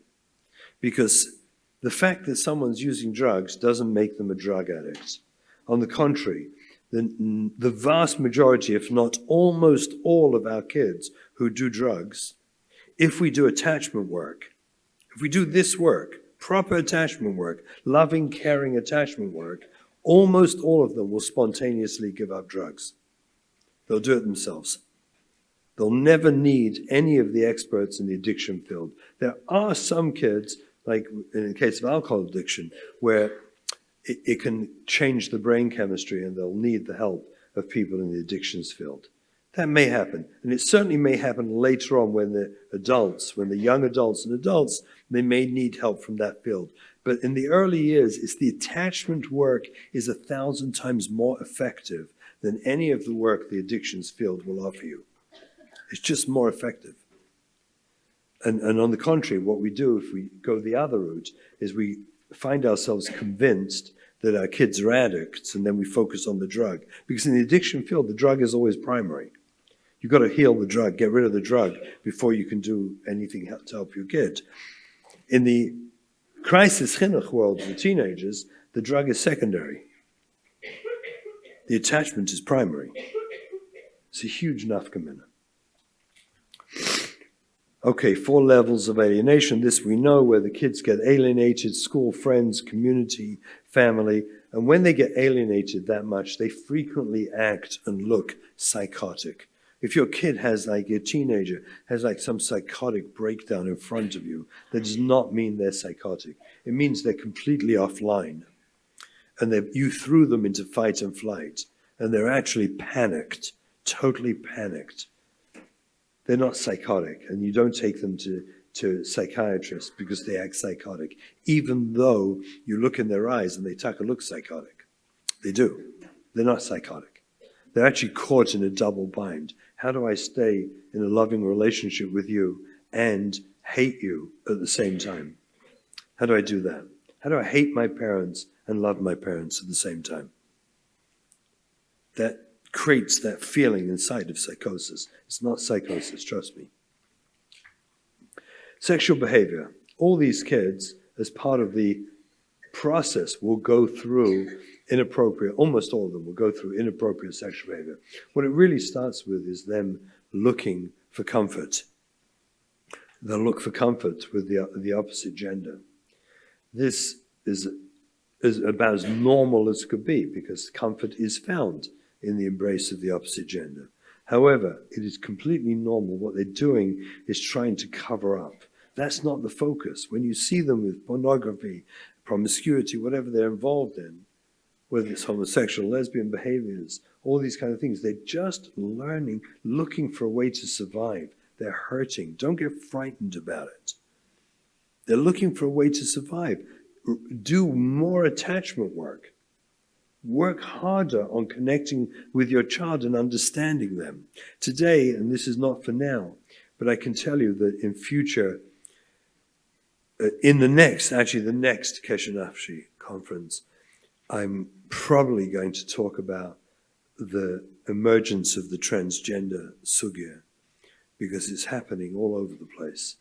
Because the fact that someone's using drugs doesn't make them a drug addict. On the contrary, the vast majority, if not almost all of our kids who do drugs, if we do attachment work, if we do this work, proper attachment work, loving, caring attachment work, almost all of them will spontaneously give up drugs. They'll do it themselves. They'll never need any of the experts in the addiction field. There are some kids, like in the case of alcohol addiction, where it can change the brain chemistry and they'll need the help of people in the addictions field. That may happen. And it certainly may happen later on when they're adults, when they're young adults and adults, they may need help from that field. But in the early years, it's the attachment work is 1,000 times more effective than any of the work the addictions field will offer you. It's just more effective. And on the contrary, what we do if we go the other route is we find ourselves convinced that our kids are addicts and then we focus on the drug. Because in the addiction field, the drug is always primary. You've got to heal the drug, get rid of the drug before you can do anything to help your kid. In the crisis chinuch world for teenagers, the drug is secondary. The attachment is primary. It's a huge nafkamina. Okay, 4 levels of alienation. This we know, where the kids get alienated: school, friends, community, family. And when they get alienated that much, they frequently act and look psychotic. If your kid has, like your teenager, has like some psychotic breakdown in front of you, that does not mean they're psychotic. It means they're completely offline. And you threw them into fight and flight. And they're actually panicked, totally panicked. They're not psychotic, and you don't take them to psychiatrists because they act psychotic, even though you look in their eyes and they look psychotic. They do. They're not psychotic. They're actually caught in a double bind. How do I stay in a loving relationship with you and hate you at the same time? How do I do that? How do I hate my parents and love my parents at the same time? That creates that feeling inside of psychosis. It's not psychosis, trust me. Sexual behavior. All these kids, as part of the process, will go through almost all of them will go through inappropriate sexual behavior. What it really starts with is them looking for comfort. They'll look for comfort with the opposite gender. This is about as normal as could be, because comfort is found in the embrace of the opposite gender. However, it is completely normal. What they're doing is trying to cover up. That's not the focus. When you see them with pornography, promiscuity, whatever they're involved in, whether it's homosexual, lesbian behaviors, all these kind of things, they're just learning, looking for a way to survive. They're hurting. Don't get frightened about it. They're looking for a way to survive. Do more attachment work. Work harder on connecting with your child and understanding them. Today, and this is not for now, but I can tell you that in future, in the next Keshe Nafshi conference, I'm probably going to talk about the emergence of the transgender sugya, because it's happening all over the place.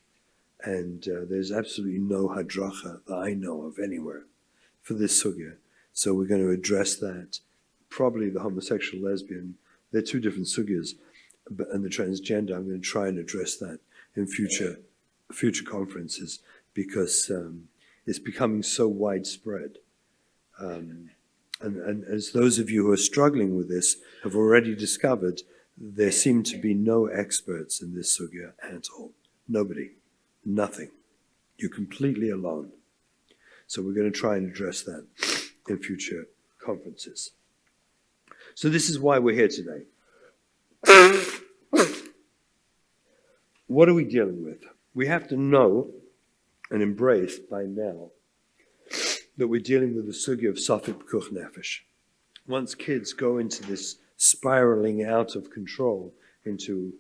And there's absolutely no hadracha that I know of anywhere for this sugya. So we're going to address that. Probably the homosexual, lesbian, they're 2 different sugyas. And the transgender, I'm going to try and address that in future conferences, because it's becoming so widespread. And as those of you who are struggling with this have already discovered, there seem to be no experts in this sugya at all. Nobody. Nothing. You're completely alone. So we're going to try and address that in future conferences. So this is why we're here today. What are we dealing with? We have to know and embrace by now that we're dealing with the sugya of Safek Pekuch Nefesh. Once kids go into this spiraling out of control into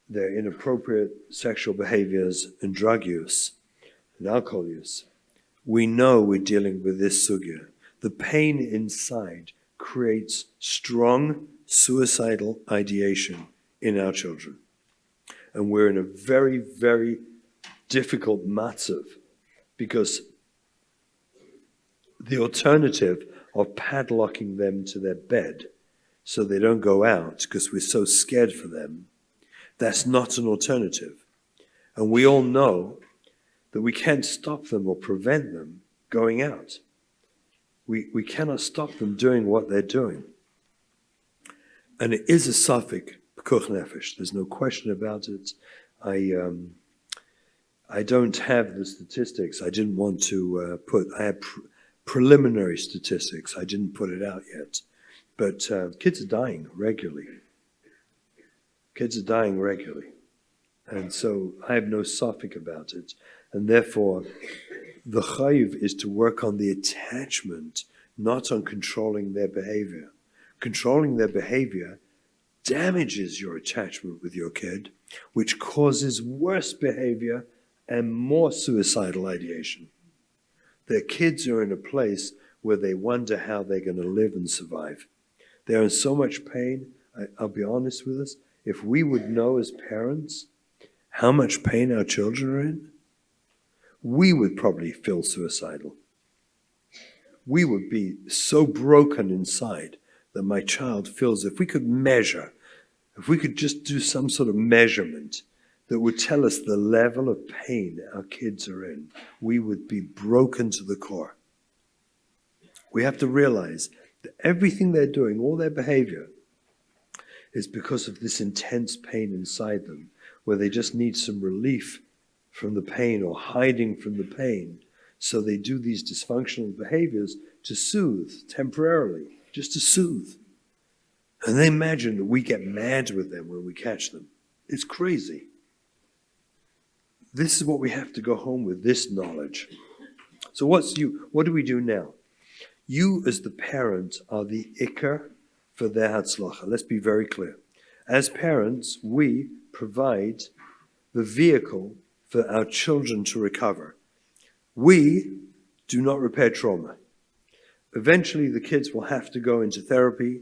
their inappropriate sexual behaviors and drug use and alcohol use, we know we're dealing with this sugya. The pain inside creates strong suicidal ideation in our children. And we're in a very, very difficult matzav because the alternative of padlocking them to their bed so they don't go out because we're so scared for them, that's not an alternative. And we all know that we can't stop them or prevent them going out. We cannot stop them doing what they're doing. And it is a Safek Pekuch Nefesh. There's no question about it. I don't have the statistics. I didn't want to I had preliminary statistics. I didn't put it out yet. But kids are dying regularly. Kids are dying regularly. And so I have no Safek about it. And therefore, the chayiv is to work on the attachment, not on controlling their behavior. Controlling their behavior damages your attachment with your kid, which causes worse behavior and more suicidal ideation. Their kids are in a place where they wonder how they're going to live and survive. They're in so much pain. I'll be honest with us. If we would know as parents how much pain our children are in, we would probably feel suicidal. We would be so broken inside that my child feels, if we could measure, if we could just do some sort of measurement that would tell us the level of pain our kids are in, we would be broken to the core. We have to realize that everything they're doing, all their behavior, is because of this intense pain inside them, where they just need some relief from the pain or hiding from the pain. So they do these dysfunctional behaviors to soothe temporarily, just to soothe. And they imagine that we get mad with them when we catch them. It's crazy. This is what we have to go home with, this knowledge. So what do we do now? You as the parent are the ikar for their hatzlacha. Let's be very clear. As parents, we provide the vehicle for our children to recover. We do not repair trauma. Eventually the kids will have to go into therapy,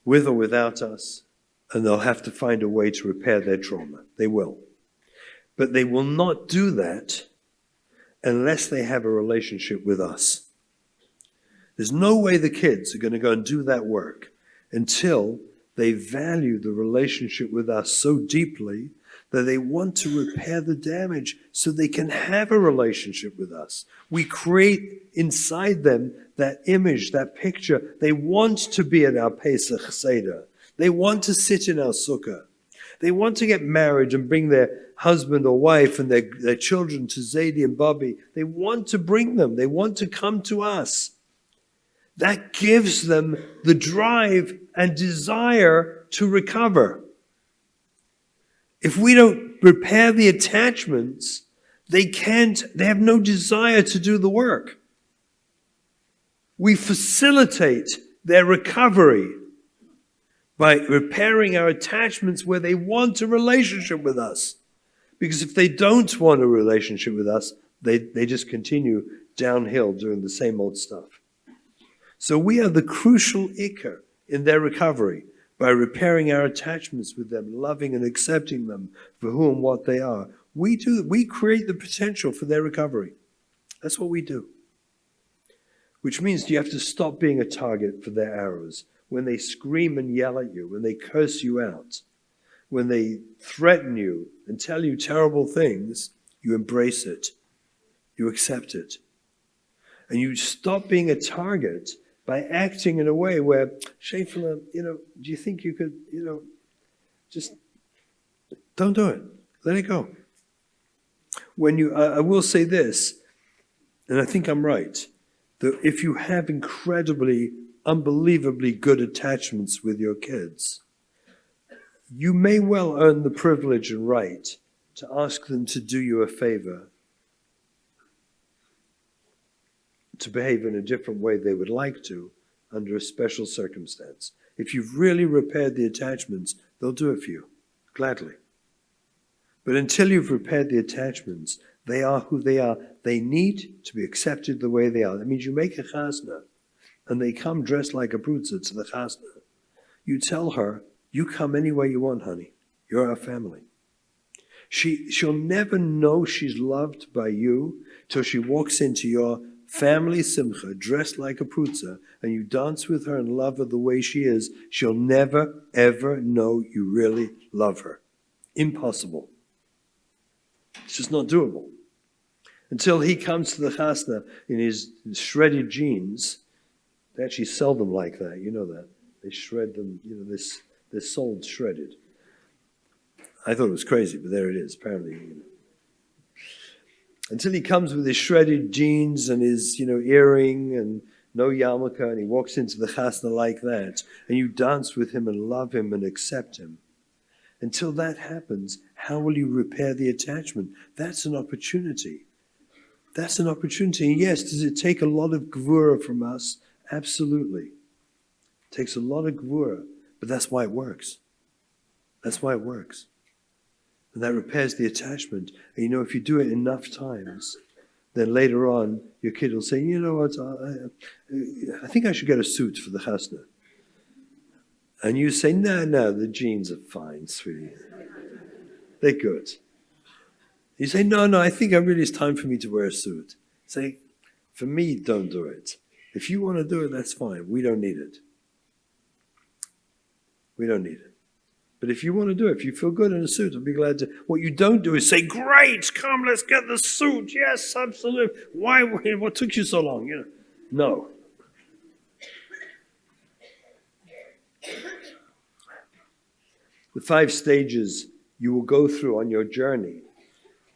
with or without us, and they'll have to find a way to repair their trauma. They will. But they will not do that unless they have a relationship with us. There's no way the kids are going to go and do that work until they value the relationship with us so deeply that they want to repair the damage so they can have a relationship with us. We create inside them that image, that picture. They want to be at our Pesach Seder. They want to sit in our sukkah. They want to get married and bring their husband or wife and their children to Zadie and Bobby. They want to bring them. They want to come to us. That gives them the drive and desire to recover. If we don't repair the attachments, they have no desire to do the work. We facilitate their recovery by repairing our attachments where they want a relationship with us. Because if they don't want a relationship with us, they just continue downhill doing the same old stuff. So we are the crucial ikar in their recovery by repairing our attachments with them, loving and accepting them for who and what they are. We create the potential for their recovery. That's what we do. Which means you have to stop being a target for their arrows. When they scream and yell at you, when they curse you out, when they threaten you and tell you terrible things, you embrace it. You accept it. And you stop being a target by acting in a way where, Shefala, do you think you could, just don't do it. Let it go. I will say this, and I think I'm right, that if you have incredibly, unbelievably good attachments with your kids, you may well earn the privilege and right to ask them to do you a favor, to behave in a different way they would like to under a special circumstance. If you've really repaired the attachments, they'll do it for you, gladly. But until you've repaired the attachments, they are who they are. They need to be accepted the way they are. That means you make a chasna, and they come dressed like a brutza to the chasna. You tell her, you come any way you want, honey. You're our family. She'll never know she's loved by you till she walks into your family simcha, dressed like a prutza, and you dance with her and love her the way she is. She'll never, ever know you really love her. Impossible. It's just not doable. Until he comes to the chasna in his shredded jeans. They actually sell them like that, you know that. They shred them, they're sold shredded. I thought it was crazy, but there it is, apparently. Until he comes with his shredded jeans and his, earring and no yarmulke, and he walks into the chasna like that, and you dance with him and love him and accept him. Until that happens, how will you repair the attachment? That's an opportunity. That's an opportunity. And yes, does it take a lot of gvura from us? Absolutely. It takes a lot of gvura, but that's why it works. That's why it works. And that repairs the attachment. And if you do it enough times, then later on, your kid will say, you know what, I think I should get a suit for the chasna. And you say, no, the jeans are fine, sweetie. They're good. You say, no, I think it's time for me to wear a suit. Say, for me, don't do it. If you want to do it, that's fine. We don't need it. We don't need it. But if you want to do it, if you feel good in a suit, I'll be glad to. What you don't do is say, great, come, let's get the suit. Yes, absolutely. Why? What took you so long? No. The 5 stages you will go through on your journey.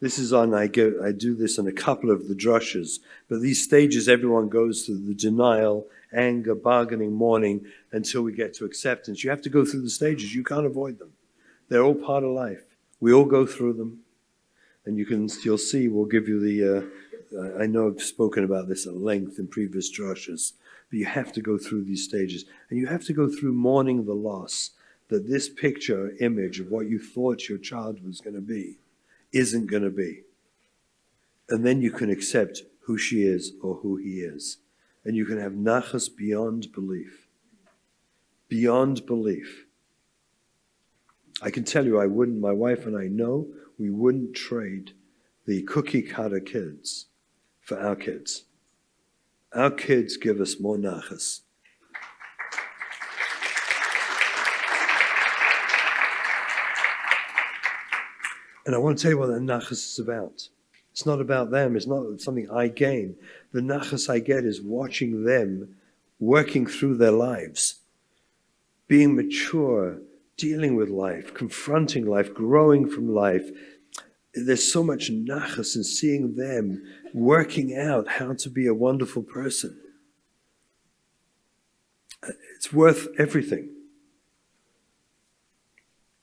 This is I do this in a couple of the drushes, but these stages everyone goes through: the denial, anger, bargaining, mourning, until we get to acceptance. You have to go through the stages. You can't avoid them. They're all part of life. We all go through them. And you'll see, we'll give you I know I've spoken about this at length in previous drushes, but you have to go through these stages. And you have to go through mourning the loss, that this picture, image of what you thought your child was going to be, isn't going to be. And then you can accept who she is or who he is. And you can have nachas beyond belief. Beyond belief. I can tell you my wife and I know we wouldn't trade the cookie cutter kids for our kids. Our kids give us more nachas. And I want to tell you what that nachas is about. It's not about them. It's not something I gain. The nachas I get is watching them working through their lives, being mature, dealing with life, confronting life, growing from life. There's so much nachas in seeing them working out how to be a wonderful person. It's worth everything.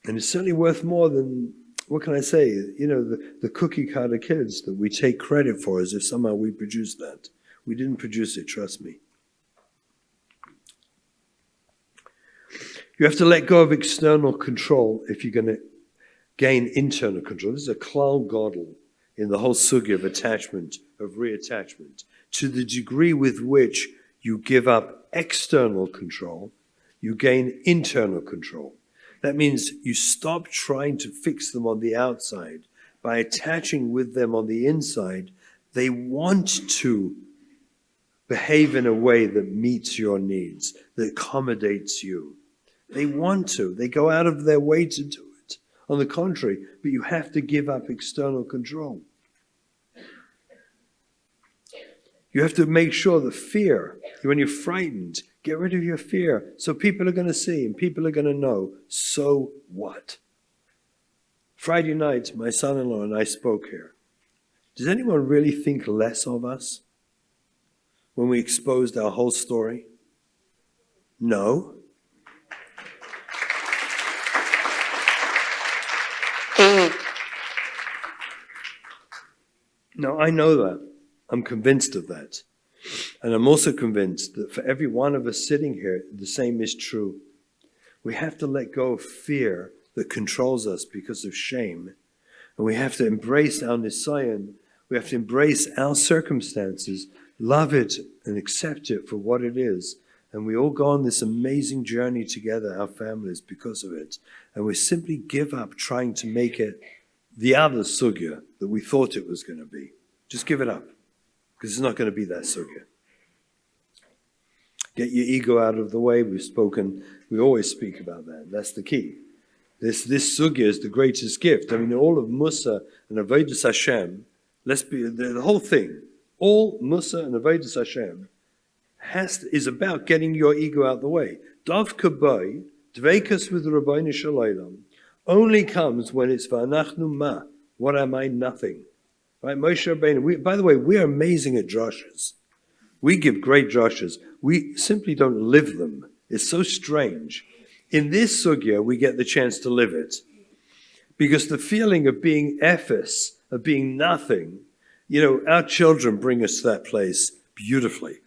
And it's certainly worth more than, what can I say, the cookie cutter kids that we take credit for as if somehow we produced that. We didn't produce it, trust me. You have to let go of external control if you're going to gain internal control. This is a klal gadol in the whole sugya of attachment, of reattachment. To the degree with which you give up external control, you gain internal control. That means you stop trying to fix them on the outside. By attaching with them on the inside, they want to behave in a way that meets your needs, that accommodates you. They want to. They go out of their way to do it. On the contrary, but you have to give up external control. You have to make sure that fear, when you're frightened, get rid of your fear. So people are going to see and people are going to know. So what? Friday night, my son-in-law and I spoke here. Does anyone really think less of us when we exposed our whole story? No. Now, I know that. I'm convinced of that. And I'm also convinced that for every one of us sitting here, the same is true. We have to let go of fear that controls us because of shame. And we have to embrace our nisayon. We have to embrace our circumstances, love it and accept it for what it is. And we all go on this amazing journey together, our families, because of it. And we simply give up trying to make it the other sugya that we thought it was going to be. Just give it up, because it's not going to be that sugya. Get your ego out of the way. We always speak about that. That's the key. This sugya is the greatest gift. I mean, all of Musa and Avodas Hashem, the whole thing, all Musa and Avodas Hashem is about getting your ego out the way. Dav kaboy, dveikus with Rabbeinu Shalom, only comes when it's v'anachnu ma. What am I? Nothing. Right? Moshe Rabbeinu. By the way, we are amazing at drashes. We give great drashes. We simply don't live them. It's so strange. In this sugya, we get the chance to live it. Because the feeling of being ephes, of being nothing, our children bring us to that place beautifully.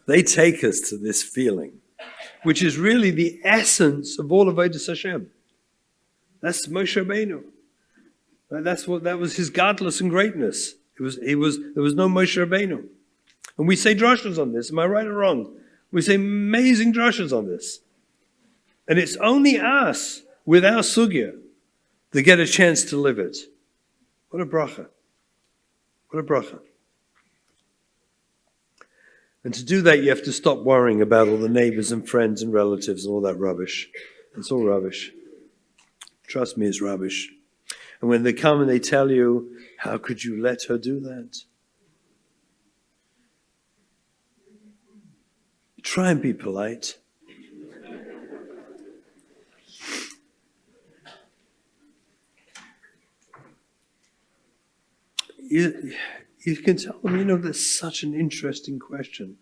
They take us to this feeling, which is really the essence of all of Avodas Hashem. That's Moshe Rabbeinu. Right? That was his godless and greatness. There was no Moshe Rabbeinu. And we say drashas on this. Am I right or wrong? We say amazing drashas on this. And it's only us, with our sugya, that get a chance to live it. What a bracha. What a bracha. And to do that, you have to stop worrying about all the neighbors and friends and relatives and all that rubbish. It's all rubbish. Trust me, it's rubbish. And when they come and they tell you, how could you let her do that? Try and be polite. You can tell them, that's such an interesting question.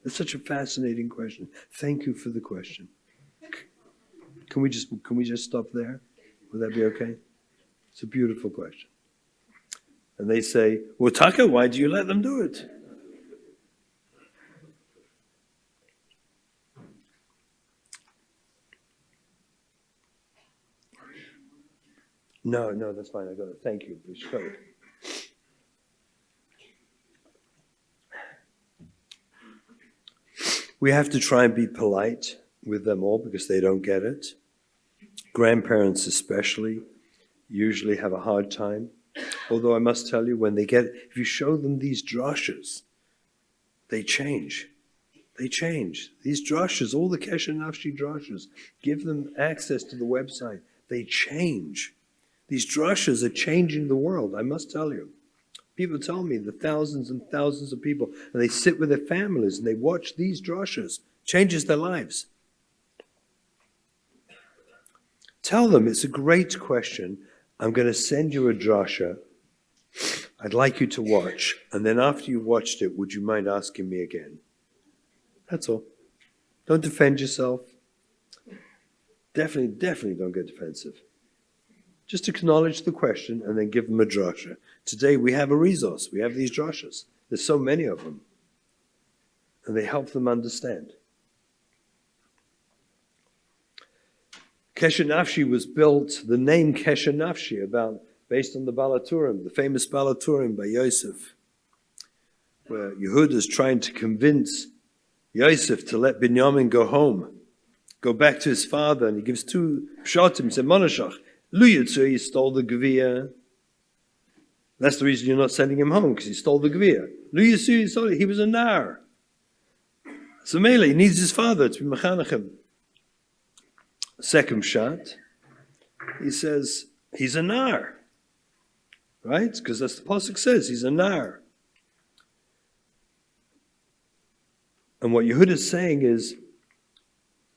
It's such a fascinating question. Thank you for the question. Can we just stop there? Would that be okay? It's a beautiful question. And they say, well, Taka, why do you let them do it? No, that's fine. I got it. Thank you. We have to try and be polite with them all because they don't get it. Grandparents especially usually have a hard time. Although I must tell you, if you show them these drashas, they change. They change. These drashas, all the Kesher Nafshi drashas, give them access to the website. They change. These drashas are changing the world, I must tell you. People tell me the thousands and thousands of people, and they sit with their families and they watch these drashas. Changes their lives. Tell them it's a great question. I'm going to send you a drasha. I'd like you to watch. And then after you watched it, would you mind asking me again? That's all. Don't defend yourself. Definitely don't get defensive. Just acknowledge the question and then give them a drasha. Today we have a resource. We have these drashas. There's so many of them. And they help them understand. Kesher Nafshi was built, the name Kesher Nafshi, based on the Balaturim, the famous Balaturim by Yosef, where Yehuda is trying to convince Yosef to let Binyamin go home, go back to his father, and he gives two pshatim. He said, Monashach, Lu Yitzur, he stole the Geviyah. That's the reason you're not sending him home, because he stole the Geviyah. Lu Yitzur, he stole it. He was a nar. So Mele, he needs his father to be Mechanachim. Second shot, he says, he's a nar. Right? Because that's the pasuk says, he's a nar. And what Yehuda is saying is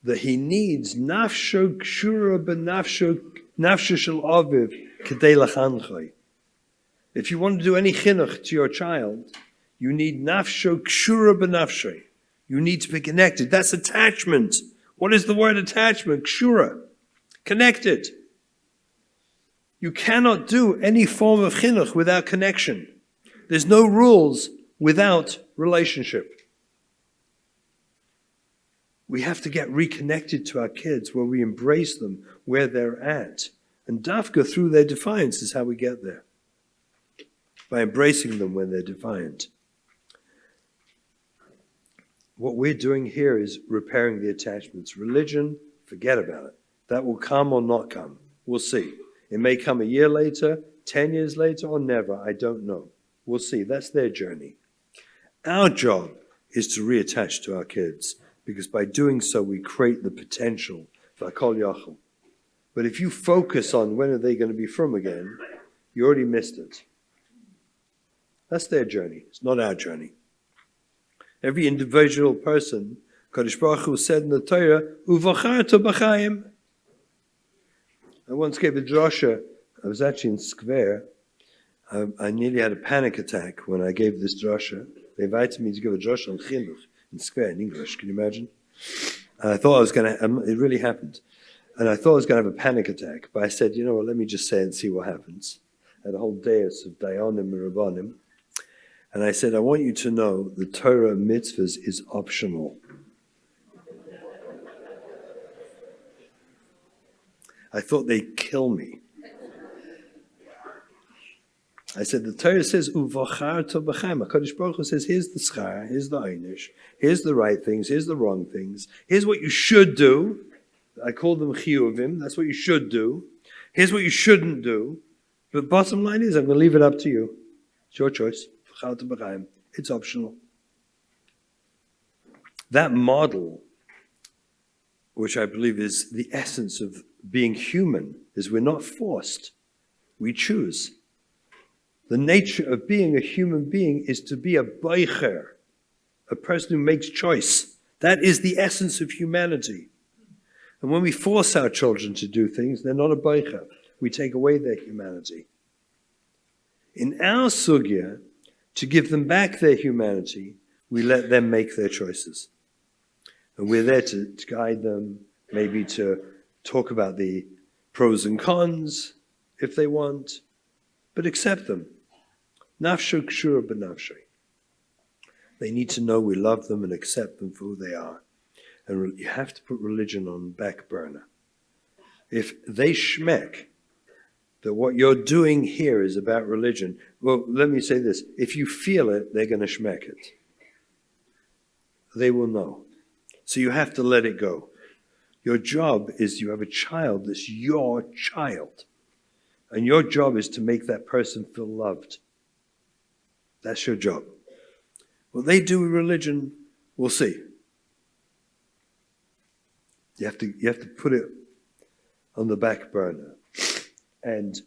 that he needs nafsho kshura b'nafsho shel aviv kedei lachanchai. If you want to do any chinuch to your child, you need nafsho kshura b'nafsho. You need to be connected. That's attachment. What is the word attachment? Kshura. Connected. You cannot do any form of chinuch without connection. There's no rules without relationship. We have to get reconnected to our kids where we embrace them where they're at. And dafka through their defiance is how we get there. By embracing them when they're defiant. What we're doing here is repairing the attachments. Religion, forget about it. That will come or not come. We'll see. It may come a year later, 10 years later, or never. I don't know. We'll see. That's their journey. Our job is to reattach to our kids, because by doing so, we create the potential for Kol Yachol. But if you focus on when are they going to be from again, you already missed it. That's their journey. It's not our journey. Every individual person, Kadosh Baruch Hu said in the Torah, "Uvacharto b'chaim." I once gave a drasha. I was actually in Skver. I nearly had a panic attack when I gave this drasha. They invited me to give a drasha on chinuch in Skver in English. Can you imagine? And I thought I was going to. It really happened. And I thought I was going to have a panic attack. But I said, you know what? Let me just say and see what happens. I had a whole dais of Dayanim and Rabbanim. And I said, I want you to know the Torah mitzvahs is optional. I thought they'd kill me. I said, the Torah says, Uvacharto b'chaim. HaKadosh Baruch Hu says, here's the schar, here's the einish, here's the right things, here's the wrong things, here's what you should do. I call them chiyuvim, that's what you should do. Here's what you shouldn't do. But bottom line is, I'm going to leave it up to you. It's your choice. It's optional. That model, which I believe is the essence of being human, is we're not forced. We choose. The nature of being a human being is to be a boicher, a person who makes choice. That is the essence of humanity. And when we force our children to do things, they're not a boicher. We take away their humanity. In our sugya, to give them back their humanity, we let them make their choices. And we're there to guide them, maybe to talk about the pros and cons, if they want, but accept them. Nafsho kshura b'nafsho. They need to know we love them and accept them for who they are. And you have to put religion on the back burner. If they shmek that what you're doing here is about religion, well, let me say this. If you feel it, they're going to shmek it. They will know. So you have to let it go. Your job is you have a child that's your child. And your job is to make that person feel loved. That's your job. What they do with religion, we'll see. You have to put it on the back burner. And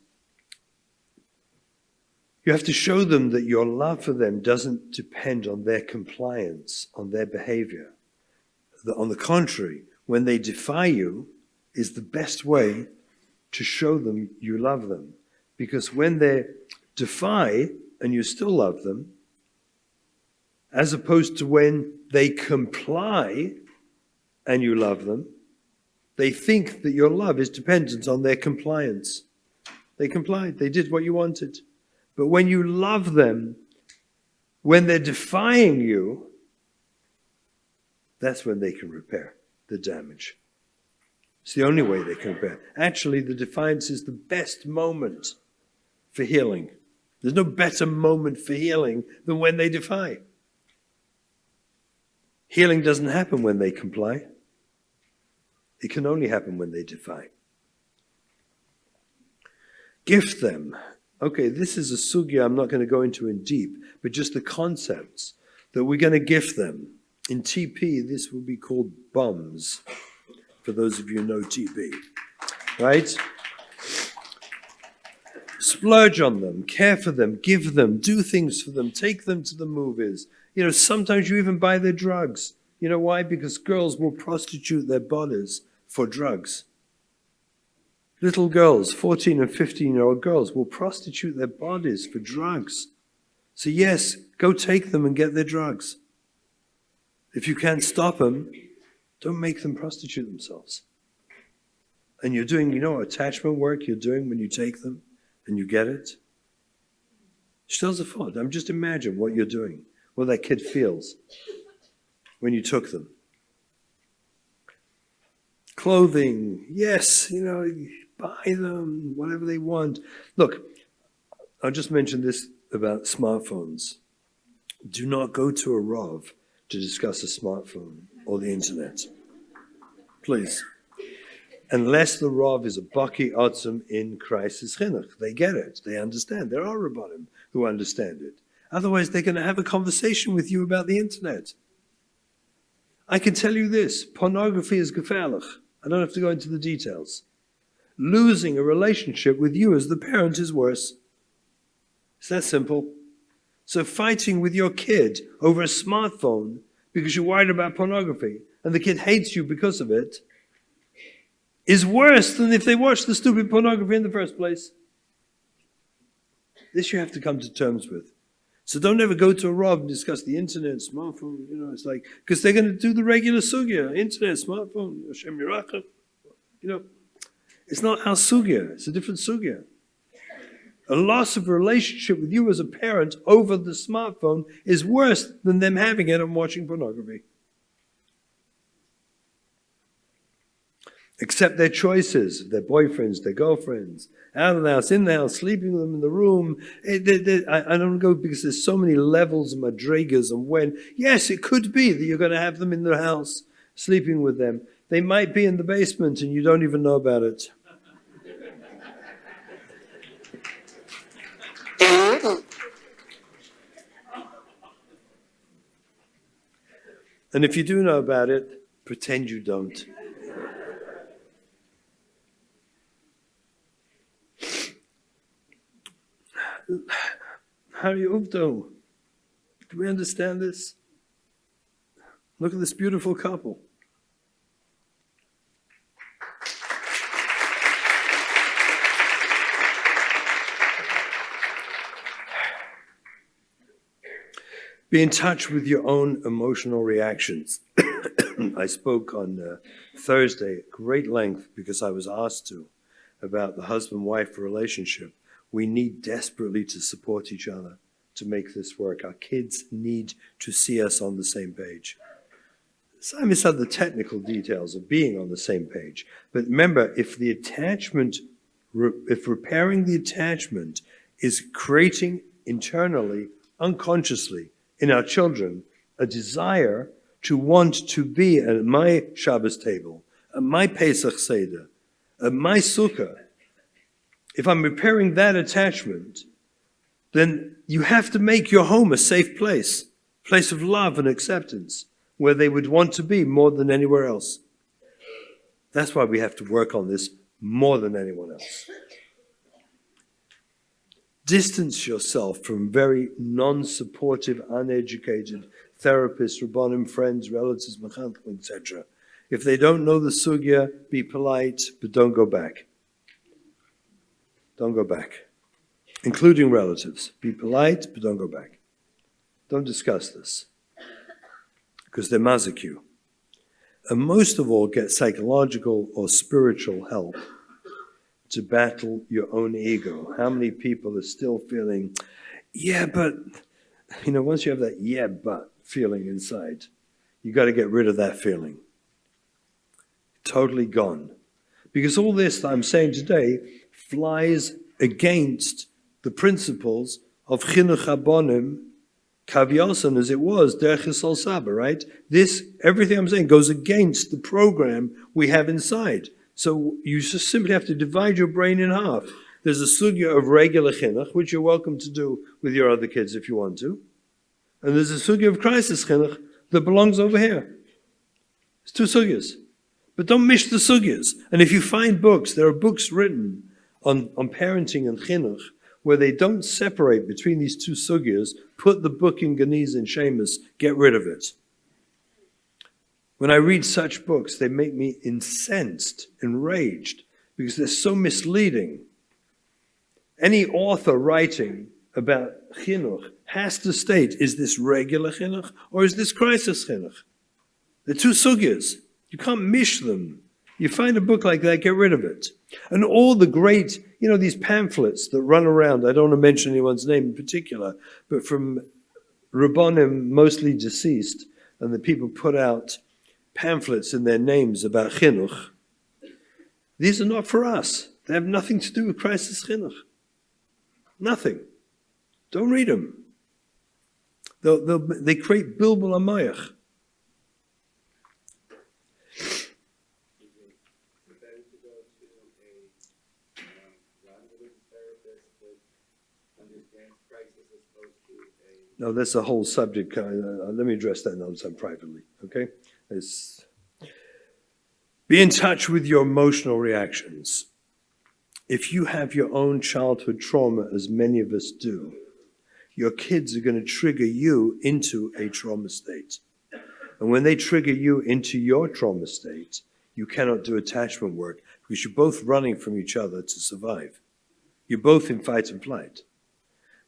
you have to show them that your love for them doesn't depend on their compliance, on their behavior. On the contrary, when they defy you, is the best way to show them you love them. Because when they defy and you still love them, as opposed to when they comply and you love them, they think that your love is dependent on their compliance. They complied. They did what you wanted. But when you love them, when they're defying you, that's when they can repair the damage. It's the only way they can repair. Actually, the defiance is the best moment for healing. There's no better moment for healing than when they defy. Healing doesn't happen when they comply. It can only happen when they defy. Gift them. Okay, this is a sugya I'm not going to go into in deep, but just the concepts that we're going to gift them. In TP, this will be called bums, for those of you who know TP, right? Splurge on them, care for them, give them, do things for them, take them to the movies. You know, sometimes you even buy their drugs. You know why? Because girls will prostitute their bodies for drugs. Little girls, 14 and 15-year-old girls, will prostitute their bodies for drugs. So yes, go take them and get their drugs. If you can't stop them, don't make them prostitute themselves. And you're doing, you know, attachment work you're doing when you take them? And you get it? Stel ze vor. Just imagine what you're doing, what that kid feels when you took them. Clothing, yes, buy them, whatever they want. Look, I'll just mention this about smartphones. Do not go to a Rav to discuss a smartphone or the internet. Please. Unless the Rav is a Baki Otzim in crisis chinuch. They get it. They understand. There are Rabbanim who understand it. Otherwise, they're going to have a conversation with you about the internet. I can tell you this. Pornography is gefährlich. I don't have to go into the details. Losing a relationship with you as the parent is worse. It's that simple. So fighting with your kid over a smartphone because you're worried about pornography and the kid hates you because of it is worse than if they watched the stupid pornography in the first place. This you have to come to terms with. So don't ever go to a Rav and discuss the internet, smartphone, it's like, because they're going to do the regular sugya, internet, smartphone, Hashem Yirachim. It's not our sugya, it's a different sugya. A loss of a relationship with you as a parent over the smartphone is worse than them having it and watching pornography. Accept their choices, their boyfriends, their girlfriends, out of the house, in the house, sleeping with them in the room. I don't go because there's so many levels of madrigas and when. Yes, it could be that you're going to have them in the house, sleeping with them. They might be in the basement and you don't even know about it. And if you do know about it, pretend you don't. How are you up to? Do we understand this? Look at this beautiful couple. Be in touch with your own emotional reactions. I spoke on Thursday at great length because I was asked to about the husband-wife relationship. We need desperately to support each other to make this work. Our kids need to see us on the same page. So I miss out the technical details of being on the same page. But remember, if repairing the attachment is creating internally, unconsciously, in our children, a desire to want to be at my Shabbos table, at my Pesach Seder, at my Sukkah. If I'm repairing that attachment, then you have to make your home a safe place of love and acceptance, where they would want to be more than anywhere else. That's why we have to work on this more than anyone else. Distance yourself from very non-supportive, uneducated therapists, rabbanim, friends, relatives, mechanchim, etc. If they don't know the sugya, be polite, but don't go back. Don't go back. Including relatives. Be polite, but don't go back. Don't discuss this. Because they're mazik you. And most of all, get psychological or spiritual help to battle your own ego. How many people are still feeling, yeah, but, once you have that yeah, but feeling inside, you got to get rid of that feeling. Totally gone. Because all this that I'm saying today flies against the principles of chinuch habonim, kavyasan as it was, derech yisrael saba, right? This, everything I'm saying goes against the program we have inside. So you just simply have to divide your brain in half. There's a sugya of regular chinuch, which you're welcome to do with your other kids if you want to. And there's a sugya of crisis chinuch that belongs over here. It's two sugyas. But don't mish the sugyas. And if you find books, there are books written on parenting and chinuch where they don't separate between these two sugyas, put the book in Geniz and Seamus, get rid of it. When I read such books, they make me incensed, enraged, because they're so misleading. Any author writing about chinuch has to state, is this regular chinuch or is this crisis chinuch? They're two sugyas. You can't mish them. You find a book like that, get rid of it. And all the great, these pamphlets that run around, I don't want to mention anyone's name in particular, but from Rabbonim, mostly deceased, and the people put out pamphlets in their names about chinuch. These are not for us. They have nothing to do with crisis chinuch. Nothing. Don't read them. They create bilbul amayach. No, that's a whole subject. Let me address that now privately, okay? Be in touch with your emotional reactions. If you have your own childhood trauma, as many of us do, your kids are going to trigger you into a trauma state. And when they trigger you into your trauma state, you cannot do attachment work because you're both running from each other to survive. You're both in fight and flight.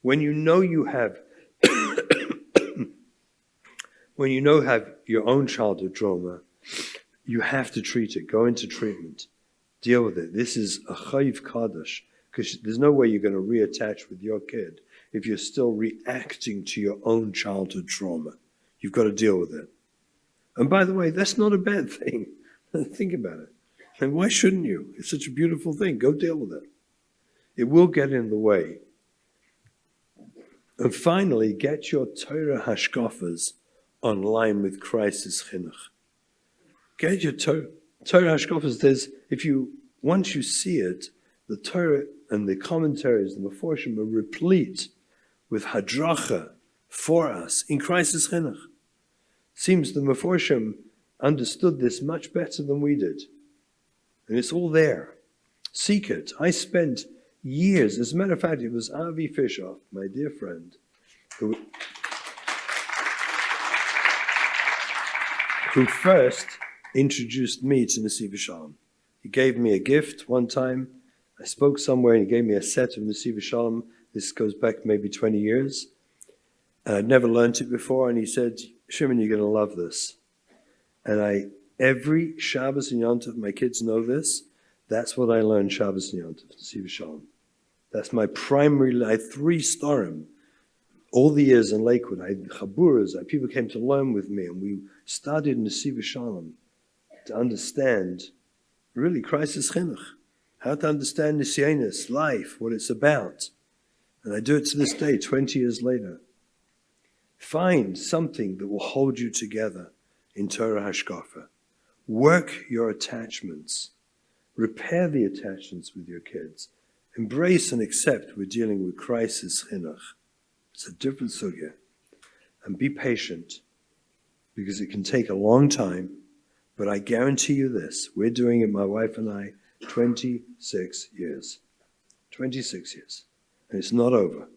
When you know you have your own childhood trauma, you have to treat it. Go into treatment. Deal with it. This is a chayiv kadosh, because there's no way you're going to reattach with your kid if you're still reacting to your own childhood trauma. You've got to deal with it. And by the way, that's not a bad thing. Think about it. And why shouldn't you? It's such a beautiful thing. Go deal with it. It will get in the way. And finally, get your Torah hashkafas online with crisis chinuch. Get your Torah hashkafas. Once you see it, the Torah and the commentaries, the Meforshim, are replete with hadracha for us in crisis chinuch. Seems the Meforshim understood this much better than we did. And it's all there. Seek it. I spent years, as a matter of fact, it was Avi Fishoff, my dear friend, who first introduced me to Nesiv Shalom. He gave me a gift one time. I spoke somewhere and he gave me a set of Nesiv Shalom. This goes back maybe 20 years. And I'd never learned it before. And he said, Shimon, you're going to love this. And every Shabbos and Yom Tov, my kids know this, that's what I learned Shabbos and Yom Tov, Nesiv Shalom. That's my primary, I had 3 storim all the years in Lakewood. I had chaburas, people came to learn with me, and we studied Nesiv Shalom to understand, really, crisis chinuch, how to understand nisyonos, life, what it's about. And I do it to this day, 20 years later. Find something that will hold you together in Torah Hashkafa. Work your attachments. Repair the attachments with your kids. Embrace and accept we're dealing with crisis chinuch. It's a different sugya. And be patient, because it can take a long time. But I guarantee you this, we're doing it, my wife and I, 26 years. 26 years. And it's not over.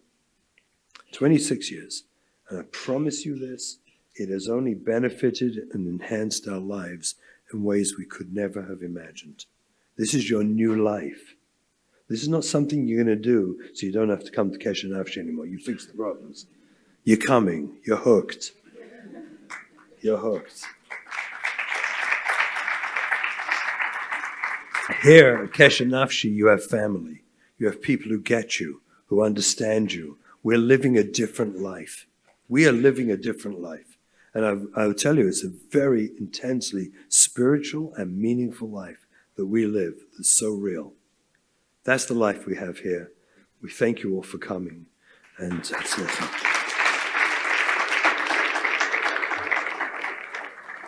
26 years. And I promise you this, it has only benefited and enhanced our lives in ways we could never have imagined. This is your new life. This is not something you're going to do so you don't have to come to Kesher Nafshi anymore. You fix the problems. You're coming. You're hooked. You're hooked. Here at Kesher Nafshi, you have family. You have people who get you, who understand you. We're living a different life. We are living a different life. And I will tell you, it's a very intensely spiritual and meaningful life that we live. That's so real. That's the life we have here. We thank you all for coming. And that's it.